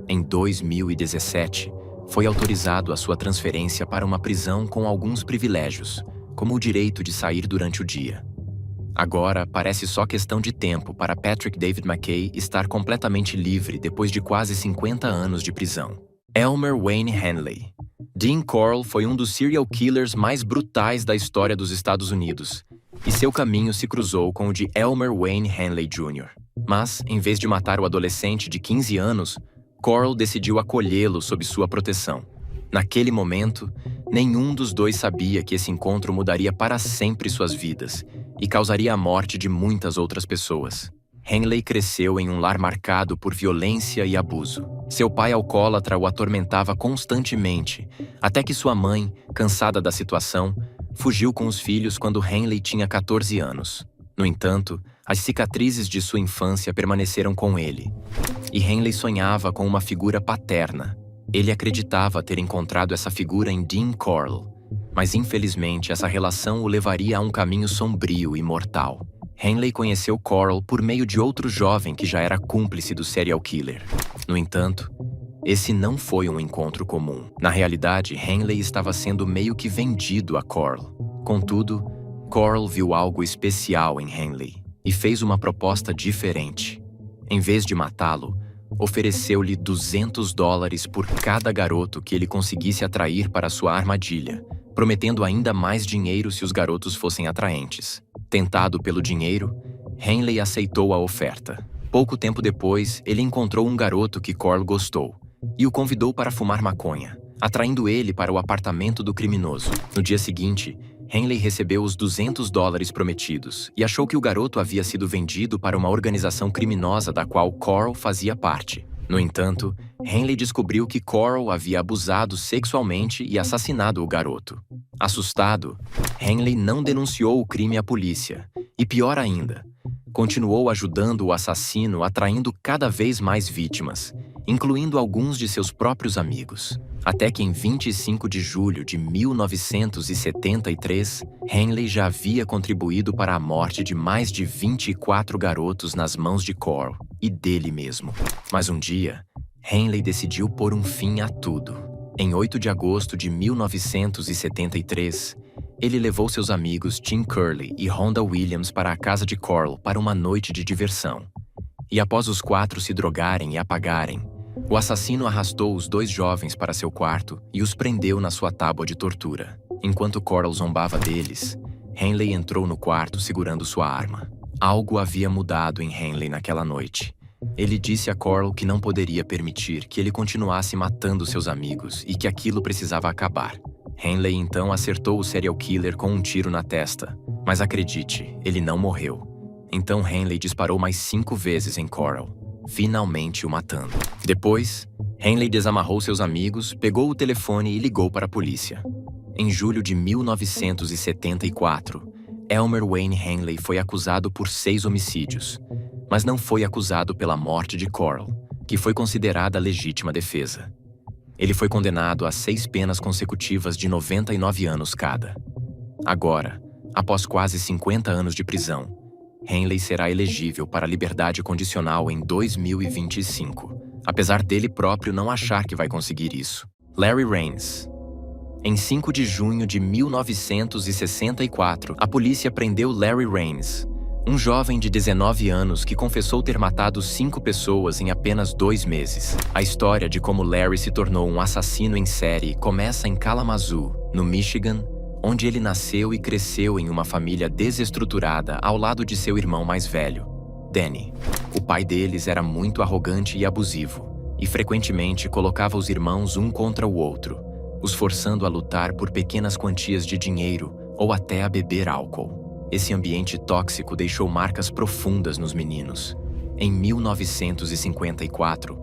Em 2017, foi autorizado a sua transferência para uma prisão com alguns privilégios, como o direito de sair durante o dia. Agora, parece só questão de tempo para Patrick David McKay estar completamente livre depois de quase 50 anos de prisão. Elmer Wayne Hanley. Dean Corll foi um dos serial killers mais brutais da história dos Estados Unidos, e seu caminho se cruzou com o de Elmer Wayne Hanley Jr. Mas, em vez de matar o adolescente de 15 anos, Corll decidiu acolhê-lo sob sua proteção. Naquele momento, nenhum dos dois sabia que esse encontro mudaria para sempre suas vidas e causaria a morte de muitas outras pessoas. Hanley cresceu em um lar marcado por violência e abuso. Seu pai alcoólatra o atormentava constantemente, até que sua mãe, cansada da situação, fugiu com os filhos quando Hanley tinha 14 anos. No entanto, as cicatrizes de sua infância permaneceram com ele, e Hanley sonhava com uma figura paterna. Ele acreditava ter encontrado essa figura em Dean Corll, mas infelizmente essa relação o levaria a um caminho sombrio e mortal. Hanley conheceu Corll por meio de outro jovem que já era cúmplice do serial killer. No entanto, esse não foi um encontro comum. Na realidade, Hanley estava sendo meio que vendido a Corll. Contudo, Corll viu algo especial em Hanley e fez uma proposta diferente. Em vez de matá-lo, ofereceu-lhe $200 por cada garoto que ele conseguisse atrair para sua armadilha, prometendo ainda mais dinheiro se os garotos fossem atraentes. Tentado pelo dinheiro, Hanley aceitou a oferta. Pouco tempo depois, ele encontrou um garoto que Corll gostou e o convidou para fumar maconha, atraindo ele para o apartamento do criminoso. No dia seguinte, Hanley recebeu os $200 prometidos e achou que o garoto havia sido vendido para uma organização criminosa da qual Corll fazia parte. No entanto, Hanley descobriu que Corll havia abusado sexualmente e assassinado o garoto. Assustado, Hanley não denunciou o crime à polícia e, pior ainda, continuou ajudando o assassino, atraindo cada vez mais vítimas, incluindo alguns de seus próprios amigos. Até que em 25 de julho de 1973, Hanley já havia contribuído para a morte de mais de 24 garotos nas mãos de Corll e dele mesmo. Mas um dia, Hanley decidiu pôr um fim a tudo. Em 8 de agosto de 1973, ele levou seus amigos Tim Curley e Rhonda Williams para a casa de Corll para uma noite de diversão. E após os 4 se drogarem e apagarem, o assassino arrastou os 2 jovens para seu quarto e os prendeu na sua tábua de tortura. Enquanto Corll zombava deles, Hanley entrou no quarto segurando sua arma. Algo havia mudado em Hanley naquela noite. Ele disse a Corll que não poderia permitir que ele continuasse matando seus amigos e que aquilo precisava acabar. Hanley então acertou o serial killer com um tiro na testa, mas acredite, ele não morreu. Então Hanley disparou mais 5 vezes em Corll, finalmente o matando. Depois, Hanley desamarrou seus amigos, pegou o telefone e ligou para a polícia. Em julho de 1974, Elmer Wayne Hanley foi acusado por 6 homicídios, mas não foi acusado pela morte de Corll, que foi considerada legítima defesa. Ele foi condenado a 6 penas consecutivas de 99 anos cada. Agora, após quase 50 anos de prisão, Hanley será elegível para a liberdade condicional em 2025, apesar dele próprio não achar que vai conseguir isso. Larry Raines. Em 5 de junho de 1964, a polícia prendeu Larry Raines, um jovem de 19 anos que confessou ter matado 5 pessoas em apenas 2 meses. A história de como Larry se tornou um assassino em série começa em Kalamazoo, no Michigan, onde ele nasceu e cresceu em uma família desestruturada ao lado de seu irmão mais velho, Danny. O pai deles era muito arrogante e abusivo, e frequentemente colocava os irmãos um contra o outro, os forçando a lutar por pequenas quantias de dinheiro ou até a beber álcool. Esse ambiente tóxico deixou marcas profundas nos meninos. Em 1954,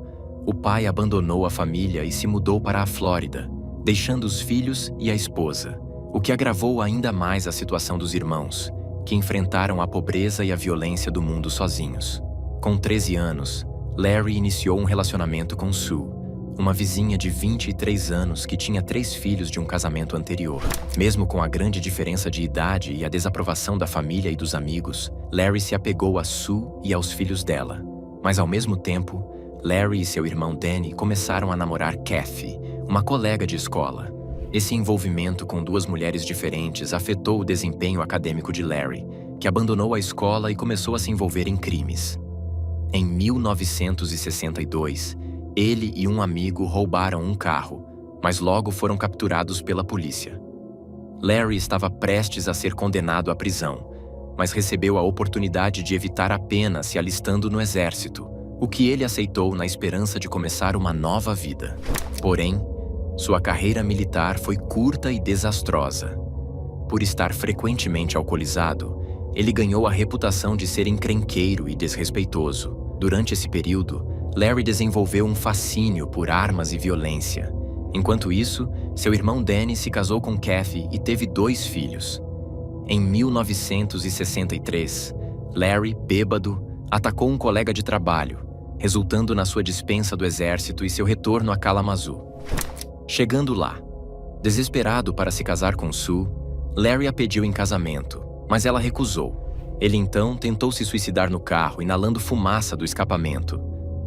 o pai abandonou a família e se mudou para a Flórida, deixando os filhos e a esposa, o que agravou ainda mais a situação dos irmãos, que enfrentaram a pobreza e a violência do mundo sozinhos. Com 13 anos, Larry iniciou um relacionamento com Sue, uma vizinha de 23 anos que tinha 3 filhos de um casamento anterior. Mesmo com a grande diferença de idade e a desaprovação da família e dos amigos, Larry se apegou a Sue e aos filhos dela. Mas ao mesmo tempo, Larry e seu irmão Danny começaram a namorar Kathy, uma colega de escola. Esse envolvimento com 2 mulheres diferentes afetou o desempenho acadêmico de Larry, que abandonou a escola e começou a se envolver em crimes. Em 1962, ele e um amigo roubaram um carro, mas logo foram capturados pela polícia. Larry estava prestes a ser condenado à prisão, mas recebeu a oportunidade de evitar a pena se alistando no exército, o que ele aceitou na esperança de começar uma nova vida. Porém, sua carreira militar foi curta e desastrosa. Por estar frequentemente alcoolizado, ele ganhou a reputação de ser encrenqueiro e desrespeitoso. Durante esse período, Larry desenvolveu um fascínio por armas e violência. Enquanto isso, seu irmão Danny se casou com Kathy e teve 2 filhos. Em 1963, Larry, bêbado, atacou um colega de trabalho, resultando na sua dispensa do exército e seu retorno a Kalamazoo. Chegando lá, desesperado para se casar com Sue, Larry a pediu em casamento, mas ela recusou. Ele então tentou se suicidar no carro, inalando fumaça do escapamento,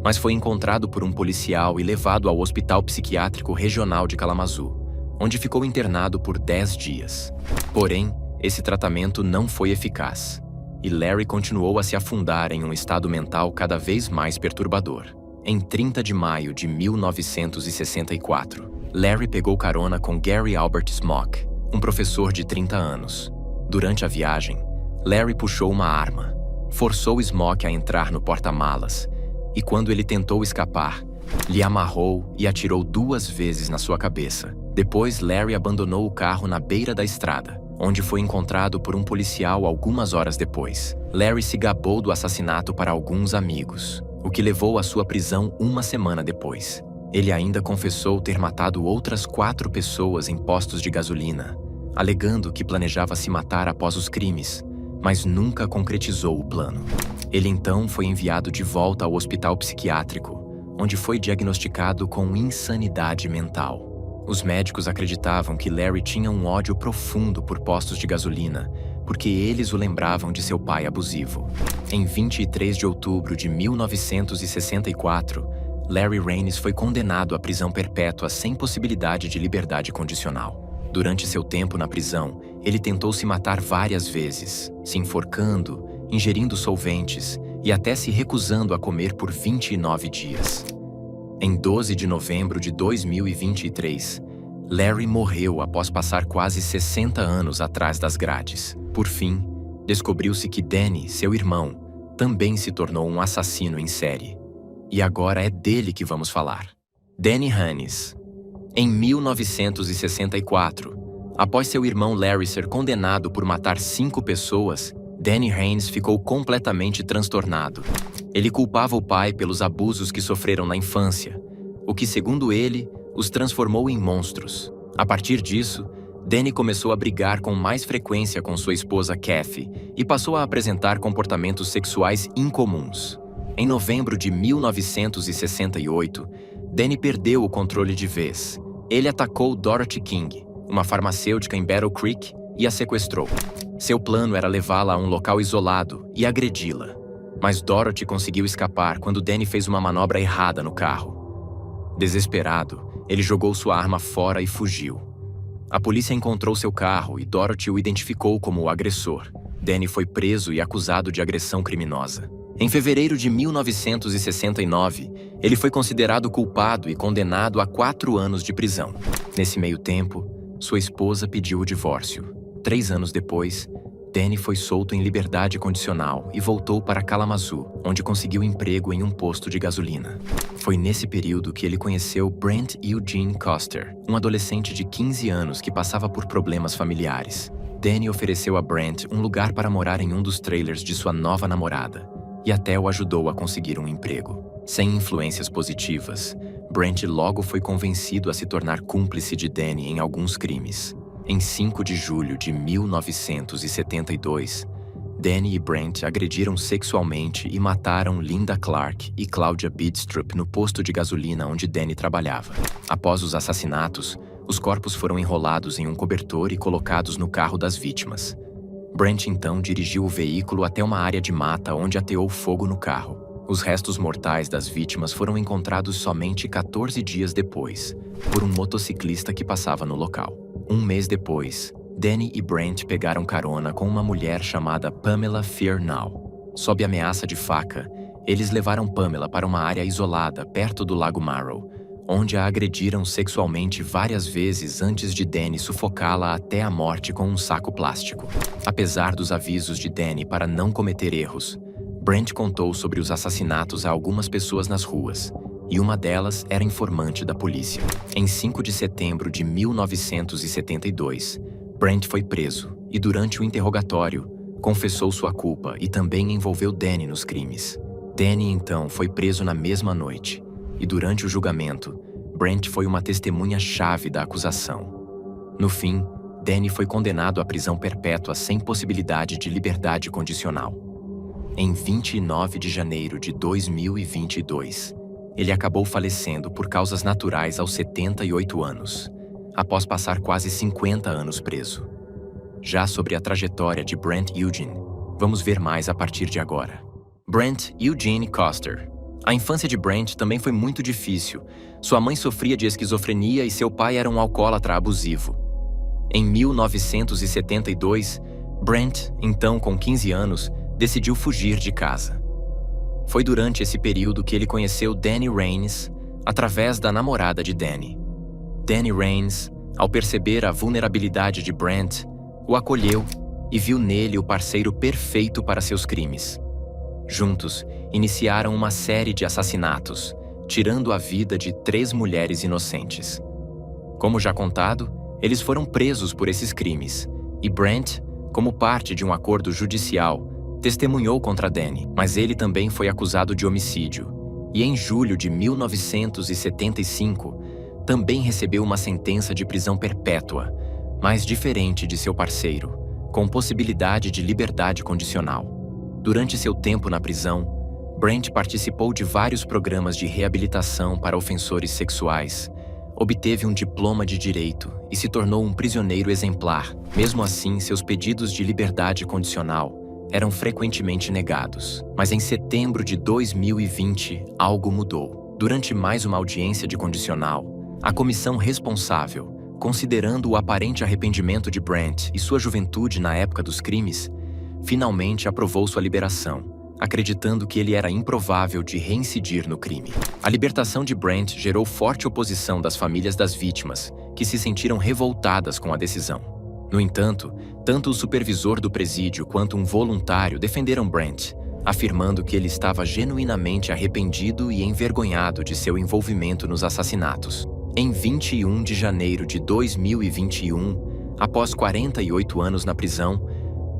mas foi encontrado por um policial e levado ao Hospital Psiquiátrico Regional de Kalamazoo, onde ficou internado por 10 dias. Porém, esse tratamento não foi eficaz, e Larry continuou a se afundar em um estado mental cada vez mais perturbador. Em 30 de maio de 1964, Larry pegou carona com Gary Albert Smock, um professor de 30 anos. Durante a viagem, Larry puxou uma arma, forçou Smock a entrar no porta-malas e, quando ele tentou escapar, lhe amarrou e atirou 2 vezes na sua cabeça. Depois, Larry abandonou o carro na beira da estrada, onde foi encontrado por um policial algumas horas depois. Larry se gabou do assassinato para alguns amigos, o que levou à sua prisão 1 semana depois. Ele ainda confessou ter matado outras 4 pessoas em postos de gasolina, alegando que planejava se matar após os crimes, mas nunca concretizou o plano. Ele então foi enviado de volta ao hospital psiquiátrico, onde foi diagnosticado com insanidade mental. Os médicos acreditavam que Larry tinha um ódio profundo por postos de gasolina, porque eles o lembravam de seu pai abusivo. Em 23 de outubro de 1964, Larry Raines foi condenado à prisão perpétua sem possibilidade de liberdade condicional. Durante seu tempo na prisão, ele tentou se matar várias vezes, se enforcando, ingerindo solventes e até se recusando a comer por 29 dias. Em 12 de novembro de 2023, Larry morreu após passar quase 60 anos atrás das grades. Por fim, descobriu-se que Danny, seu irmão, também se tornou um assassino em série. E agora é dele que vamos falar. Danny Hannes. Em 1964, após seu irmão Larry ser condenado por matar 5 pessoas, Danny Hannes ficou completamente transtornado. Ele culpava o pai pelos abusos que sofreram na infância, o que, segundo ele, os transformou em monstros. A partir disso, Danny começou a brigar com mais frequência com sua esposa Kathy e passou a apresentar comportamentos sexuais incomuns. Em novembro de 1968, Danny perdeu o controle de vez. Ele atacou Dorothy King, uma farmacêutica em Battle Creek, e a sequestrou. Seu plano era levá-la a um local isolado e agredi-la. Mas Dorothy conseguiu escapar quando Danny fez uma manobra errada no carro. Desesperado, ele jogou sua arma fora e fugiu. A polícia encontrou seu carro e Dorothy o identificou como o agressor. Danny foi preso e acusado de agressão criminosa. Em fevereiro de 1969, ele foi considerado culpado e condenado a 4 anos de prisão. Nesse meio tempo, sua esposa pediu o divórcio. 3 anos depois, Danny foi solto em liberdade condicional e voltou para Kalamazoo, onde conseguiu emprego em um posto de gasolina. Foi nesse período que ele conheceu Brent Eugene Coster, um adolescente de 15 anos que passava por problemas familiares. Danny ofereceu a Brent um lugar para morar em um dos trailers de sua nova namorada e até o ajudou a conseguir um emprego. Sem influências positivas, Brent logo foi convencido a se tornar cúmplice de Danny em alguns crimes. Em 5 de julho de 1972, Danny e Brent agrediram sexualmente e mataram Linda Clark e Claudia Bidstrup no posto de gasolina onde Danny trabalhava. Após os assassinatos, os corpos foram enrolados em um cobertor e colocados no carro das vítimas. Brent então dirigiu o veículo até uma área de mata onde ateou fogo no carro. Os restos mortais das vítimas foram encontrados somente 14 dias depois, por um motociclista que passava no local. Um mês depois, Danny e Brent pegaram carona com uma mulher chamada Pamela Fearnow. Sob ameaça de faca, eles levaram Pamela para uma área isolada perto do Lago Marrow, onde a agrediram sexualmente várias vezes antes de Danny sufocá-la até a morte com um saco plástico. Apesar dos avisos de Danny para não cometer erros, Brent contou sobre os assassinatos a algumas pessoas nas ruas, e uma delas era informante da polícia. Em 5 de setembro de 1972, Brent foi preso e, durante o interrogatório, confessou sua culpa e também envolveu Danny nos crimes. Danny, então, foi preso na mesma noite, e durante o julgamento, Brent foi uma testemunha-chave da acusação. No fim, Danny foi condenado à prisão perpétua sem possibilidade de liberdade condicional. Em 29 de janeiro de 2022, ele acabou falecendo por causas naturais aos 78 anos, após passar quase 50 anos preso. Já sobre a trajetória de Brent Eugene, vamos ver mais a partir de agora. Brent Eugene Coster. A infância de Brent também foi muito difícil. Sua mãe sofria de esquizofrenia e seu pai era um alcoólatra abusivo. Em 1972, Brent, então com 15 anos, decidiu fugir de casa. Foi durante esse período que ele conheceu Danny Rains, através da namorada de Danny. Danny Rains, ao perceber a vulnerabilidade de Brent, o acolheu e viu nele o parceiro perfeito para seus crimes. Juntos, iniciaram uma série de assassinatos, tirando a vida de 3 mulheres inocentes. Como já contado, eles foram presos por esses crimes, e Brent, como parte de um acordo judicial, testemunhou contra Danny, mas ele também foi acusado de homicídio, e em julho de 1975, também recebeu uma sentença de prisão perpétua, mas diferente de seu parceiro, com possibilidade de liberdade condicional. Durante seu tempo na prisão, Brent participou de vários programas de reabilitação para ofensores sexuais, obteve um diploma de direito e se tornou um prisioneiro exemplar. Mesmo assim, seus pedidos de liberdade condicional eram frequentemente negados. Mas em setembro de 2020, algo mudou. Durante mais uma audiência de condicional, a comissão responsável, considerando o aparente arrependimento de Brent e sua juventude na época dos crimes, finalmente aprovou sua liberação, acreditando que ele era improvável de reincidir no crime. A libertação de Brent gerou forte oposição das famílias das vítimas, que se sentiram revoltadas com a decisão. No entanto, tanto o supervisor do presídio quanto um voluntário defenderam Brent, afirmando que ele estava genuinamente arrependido e envergonhado de seu envolvimento nos assassinatos. Em 21 de janeiro de 2021, após 48 anos na prisão,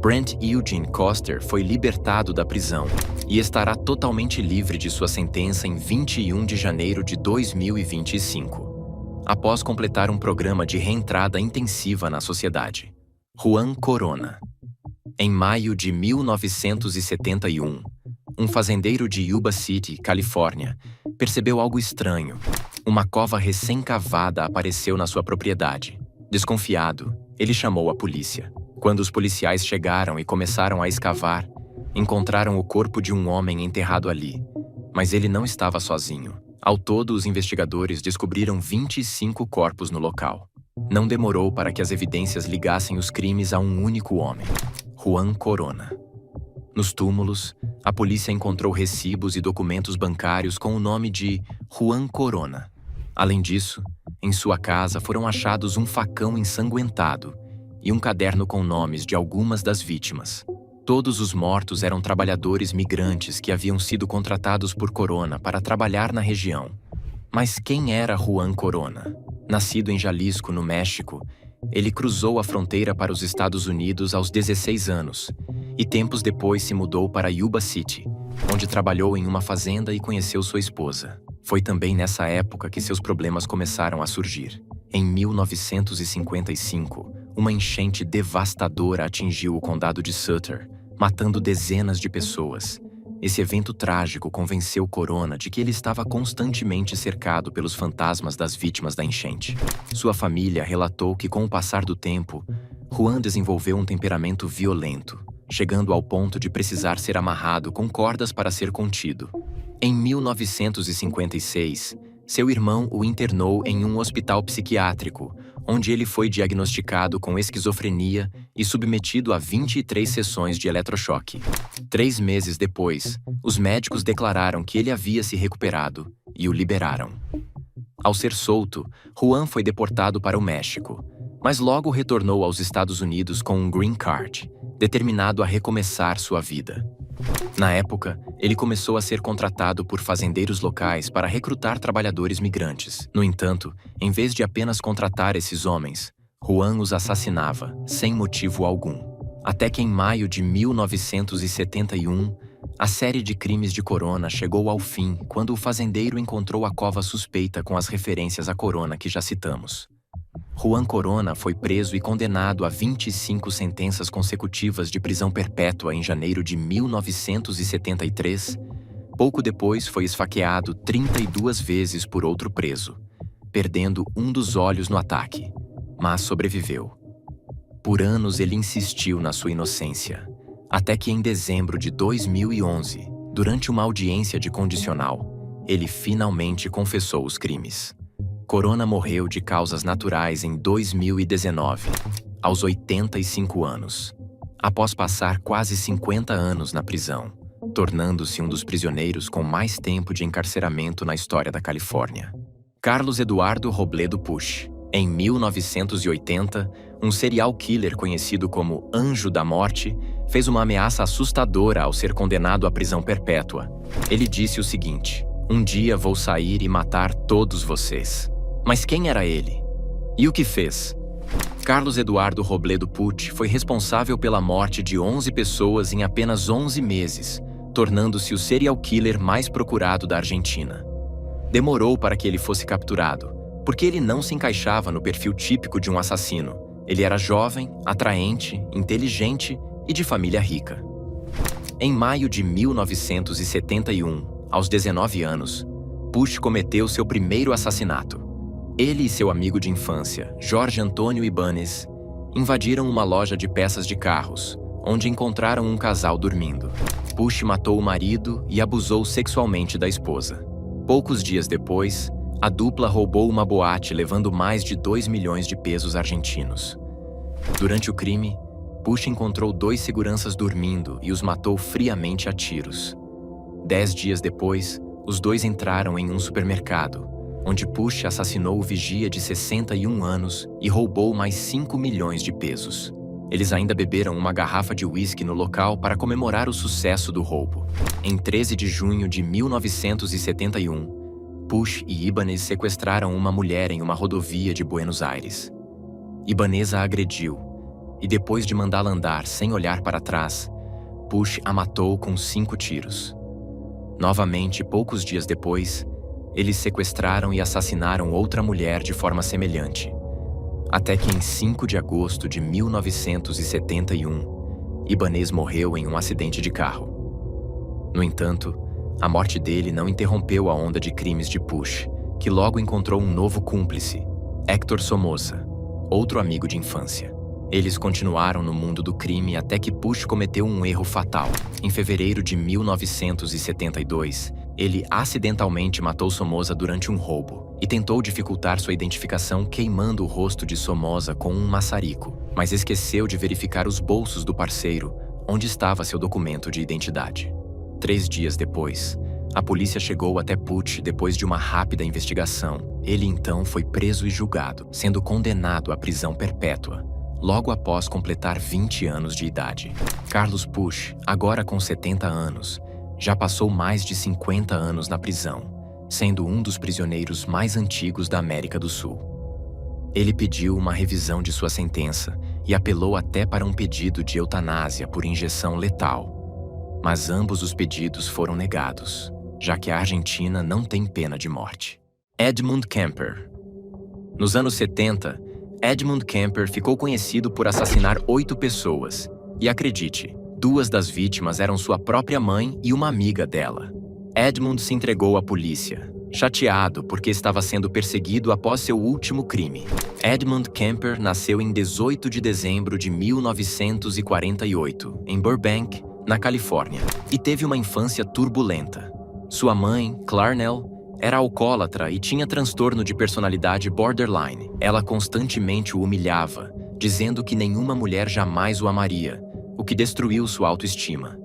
Brent Eugene Coster foi libertado da prisão e estará totalmente livre de sua sentença em 21 de janeiro de 2025, após completar um programa de reentrada intensiva na sociedade. Juan Corona. Em maio de 1971, um fazendeiro de Yuba City, Califórnia, percebeu algo estranho. Uma cova recém-cavada apareceu na sua propriedade. Desconfiado, ele chamou a polícia. Quando os policiais chegaram e começaram a escavar, encontraram o corpo de um homem enterrado ali. Mas ele não estava sozinho. Ao todo, os investigadores descobriram 25 corpos no local. Não demorou para que as evidências ligassem os crimes a um único homem, Juan Corona. Nos túmulos, a polícia encontrou recibos e documentos bancários com o nome de Juan Corona. Além disso, em sua casa foram achados um facão ensanguentado e um caderno com nomes de algumas das vítimas. Todos os mortos eram trabalhadores migrantes que haviam sido contratados por Corona para trabalhar na região. Mas quem era Juan Corona? Nascido em Jalisco, no México, ele cruzou a fronteira para os Estados Unidos aos 16 anos e tempos depois se mudou para Yuba City, onde trabalhou em uma fazenda e conheceu sua esposa. Foi também nessa época que seus problemas começaram a surgir. Em 1955, uma enchente devastadora atingiu o condado de Sutter, matando dezenas de pessoas. Esse evento trágico convenceu Corona de que ele estava constantemente cercado pelos fantasmas das vítimas da enchente. Sua família relatou que, com o passar do tempo, Juan desenvolveu um temperamento violento, chegando ao ponto de precisar ser amarrado com cordas para ser contido. Em 1956, seu irmão o internou em um hospital psiquiátrico, onde ele foi diagnosticado com esquizofrenia e submetido a 23 sessões de eletrochoque. 3 meses depois, os médicos declararam que ele havia se recuperado e o liberaram. Ao ser solto, Juan foi deportado para o México, mas logo retornou aos Estados Unidos com um green card, determinado a recomeçar sua vida. Na época, ele começou a ser contratado por fazendeiros locais para recrutar trabalhadores migrantes. No entanto, em vez de apenas contratar esses homens, Juan os assassinava, sem motivo algum. Até que em maio de 1971, a série de crimes de Corona chegou ao fim quando o fazendeiro encontrou a cova suspeita com as referências a Corona que já citamos. Juan Corona foi preso e condenado a 25 sentenças consecutivas de prisão perpétua em janeiro de 1973. Pouco depois foi esfaqueado 32 vezes por outro preso, perdendo um dos olhos no ataque, mas sobreviveu. Por anos ele insistiu na sua inocência, até que em dezembro de 2011, durante uma audiência de condicional, ele finalmente confessou os crimes. Corona morreu de causas naturais em 2019, aos 85 anos, após passar quase 50 anos na prisão, tornando-se um dos prisioneiros com mais tempo de encarceramento na história da Califórnia. Carlos Eduardo Robledo Pusch. Em 1980, um serial killer conhecido como Anjo da Morte fez uma ameaça assustadora ao ser condenado à prisão perpétua. Ele disse o seguinte: "Um dia vou sair e matar todos vocês." Mas quem era ele? E o que fez? Carlos Eduardo Robledo Pusch foi responsável pela morte de 11 pessoas em apenas 11 meses, tornando-se o serial killer mais procurado da Argentina. Demorou para que ele fosse capturado, porque ele não se encaixava no perfil típico de um assassino. Ele era jovem, atraente, inteligente e de família rica. Em maio de 1971, aos 19 anos, Pusch cometeu seu primeiro assassinato. Ele e seu amigo de infância, Jorge Antônio Ibanez, invadiram uma loja de peças de carros, onde encontraram um casal dormindo. Pusch matou o marido e abusou sexualmente da esposa. Poucos dias depois, a dupla roubou uma boate levando mais de 2 milhões de pesos argentinos. Durante o crime, Pusch encontrou 2 seguranças dormindo e os matou friamente a tiros. 10 dias depois, os 2 entraram em um supermercado, onde Pusch assassinou o vigia de 61 anos e roubou mais 5 milhões de pesos. Eles ainda beberam uma garrafa de uísque no local para comemorar o sucesso do roubo. Em 13 de junho de 1971, Pusch e Ibanez sequestraram uma mulher em uma rodovia de Buenos Aires. Ibanez a agrediu, e depois de mandá-la andar sem olhar para trás, Pusch a matou com 5 tiros. Novamente, poucos dias depois, eles sequestraram e assassinaram outra mulher de forma semelhante, até que em 5 de agosto de 1971, Ibanez morreu em um acidente de carro. No entanto, a morte dele não interrompeu a onda de crimes de Pusch, que logo encontrou um novo cúmplice, Héctor Somoza, outro amigo de infância. Eles continuaram no mundo do crime até que Pusch cometeu um erro fatal. Em fevereiro de 1972, ele acidentalmente matou Somoza durante um roubo e tentou dificultar sua identificação queimando o rosto de Somoza com um maçarico, mas esqueceu de verificar os bolsos do parceiro, onde estava seu documento de identidade. 3 dias depois, a polícia chegou até Pusch depois de uma rápida investigação. Ele então foi preso e julgado, sendo condenado à prisão perpétua, logo após completar 20 anos de idade. Carlos Pusch, agora com 70 anos, já passou mais de 50 anos na prisão, sendo um dos prisioneiros mais antigos da América do Sul. Ele pediu uma revisão de sua sentença e apelou até para um pedido de eutanásia por injeção letal, mas ambos os pedidos foram negados, já que a Argentina não tem pena de morte. Edmund Kemper. Nos anos 70, Edmund Kemper ficou conhecido por assassinar 8 pessoas, e acredite, 2 das vítimas eram sua própria mãe e uma amiga dela. Edmund se entregou à polícia, chateado porque estava sendo perseguido após seu último crime. Edmund Kemper nasceu em 18 de dezembro de 1948, em Burbank, na Califórnia, e teve uma infância turbulenta. Sua mãe, Clarnell, era alcoólatra e tinha transtorno de personalidade borderline. Ela constantemente o humilhava, dizendo que nenhuma mulher jamais o amaria, o que destruiu sua autoestima.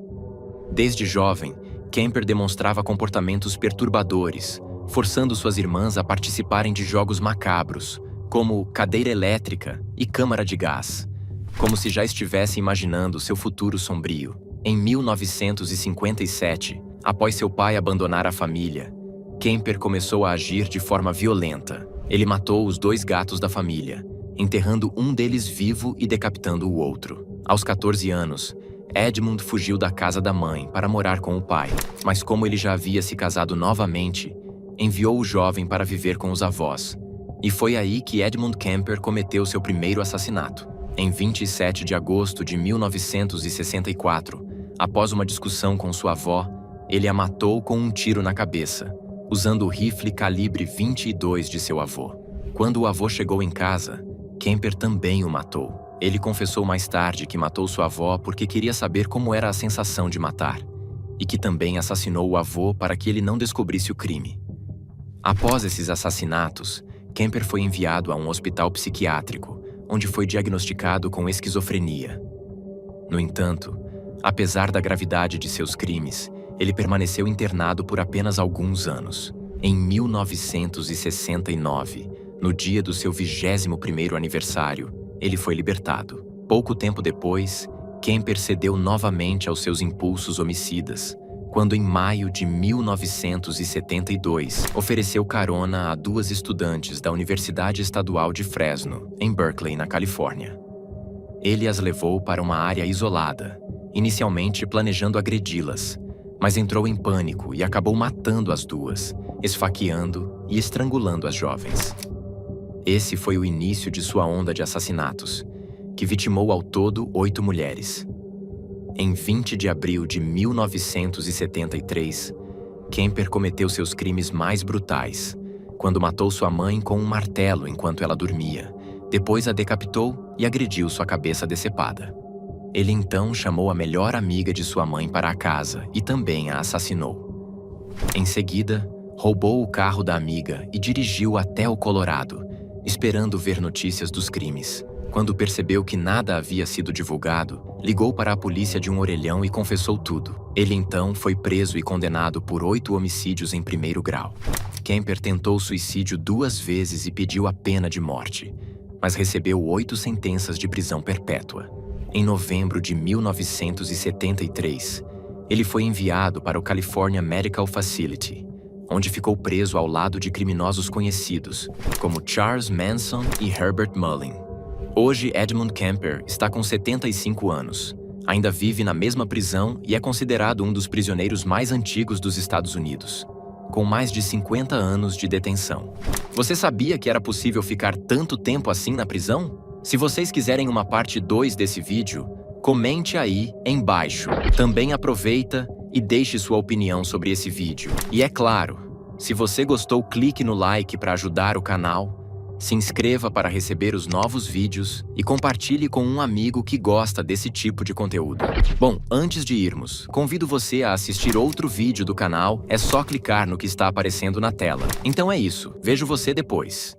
Desde jovem, Kemper demonstrava comportamentos perturbadores, forçando suas irmãs a participarem de jogos macabros, como cadeira elétrica e câmara de gás, como se já estivesse imaginando seu futuro sombrio. Em 1957, após seu pai abandonar a família, Kemper começou a agir de forma violenta. Ele matou os 2 gatos da família, enterrando um deles vivo e decapitando o outro. Aos 14 anos, Edmund fugiu da casa da mãe para morar com o pai, mas como ele já havia se casado novamente, enviou o jovem para viver com os avós. E foi aí que Edmund Kemper cometeu seu primeiro assassinato. Em 27 de agosto de 1964, após uma discussão com sua avó, ele a matou com um tiro na cabeça, usando o rifle calibre 22 de seu avô. Quando o avô chegou em casa, Kemper também o matou. Ele confessou mais tarde que matou sua avó porque queria saber como era a sensação de matar, e que também assassinou o avô para que ele não descobrisse o crime. Após esses assassinatos, Kemper foi enviado a um hospital psiquiátrico, onde foi diagnosticado com esquizofrenia. No entanto, apesar da gravidade de seus crimes, ele permaneceu internado por apenas alguns anos. Em 1969, no dia do seu 21º aniversário, ele foi libertado. Pouco tempo depois, Kemper cedeu novamente aos seus impulsos homicidas, quando em maio de 1972 ofereceu carona a 2 estudantes da Universidade Estadual de Fresno, em Berkeley, na Califórnia. Ele as levou para uma área isolada, inicialmente planejando agredi-las, mas entrou em pânico e acabou matando as 2, esfaqueando e estrangulando as jovens. Esse foi o início de sua onda de assassinatos, que vitimou ao todo 8 mulheres. Em 20 de abril de 1973, Kemper cometeu seus crimes mais brutais, quando matou sua mãe com um martelo enquanto ela dormia, depois a decapitou e agrediu sua cabeça decepada. Ele então chamou a melhor amiga de sua mãe para a casa e também a assassinou. Em seguida, roubou o carro da amiga e dirigiu até o Colorado, esperando ver notícias dos crimes. Quando percebeu que nada havia sido divulgado, ligou para a polícia de um orelhão e confessou tudo. Ele então foi preso e condenado por 8 homicídios em 1º grau. Kemper tentou suicídio 2 vezes e pediu a pena de morte, mas recebeu 8 sentenças de prisão perpétua. Em novembro de 1973, ele foi enviado para o California Medical Facility, onde ficou preso ao lado de criminosos conhecidos, como Charles Manson e Herbert Mullin. Hoje, Edmund Kemper está com 75 anos. Ainda vive na mesma prisão e é considerado um dos prisioneiros mais antigos dos Estados Unidos, com mais de 50 anos de detenção. Você sabia que era possível ficar tanto tempo assim na prisão? Se vocês quiserem uma parte 2 desse vídeo, comente aí embaixo. Também aproveita e deixe sua opinião sobre esse vídeo. E é claro, se você gostou, clique no like para ajudar o canal, se inscreva para receber os novos vídeos e compartilhe com um amigo que gosta desse tipo de conteúdo. Bom, antes de irmos, convido você a assistir outro vídeo do canal, é só clicar no que está aparecendo na tela. Então é isso, vejo você depois.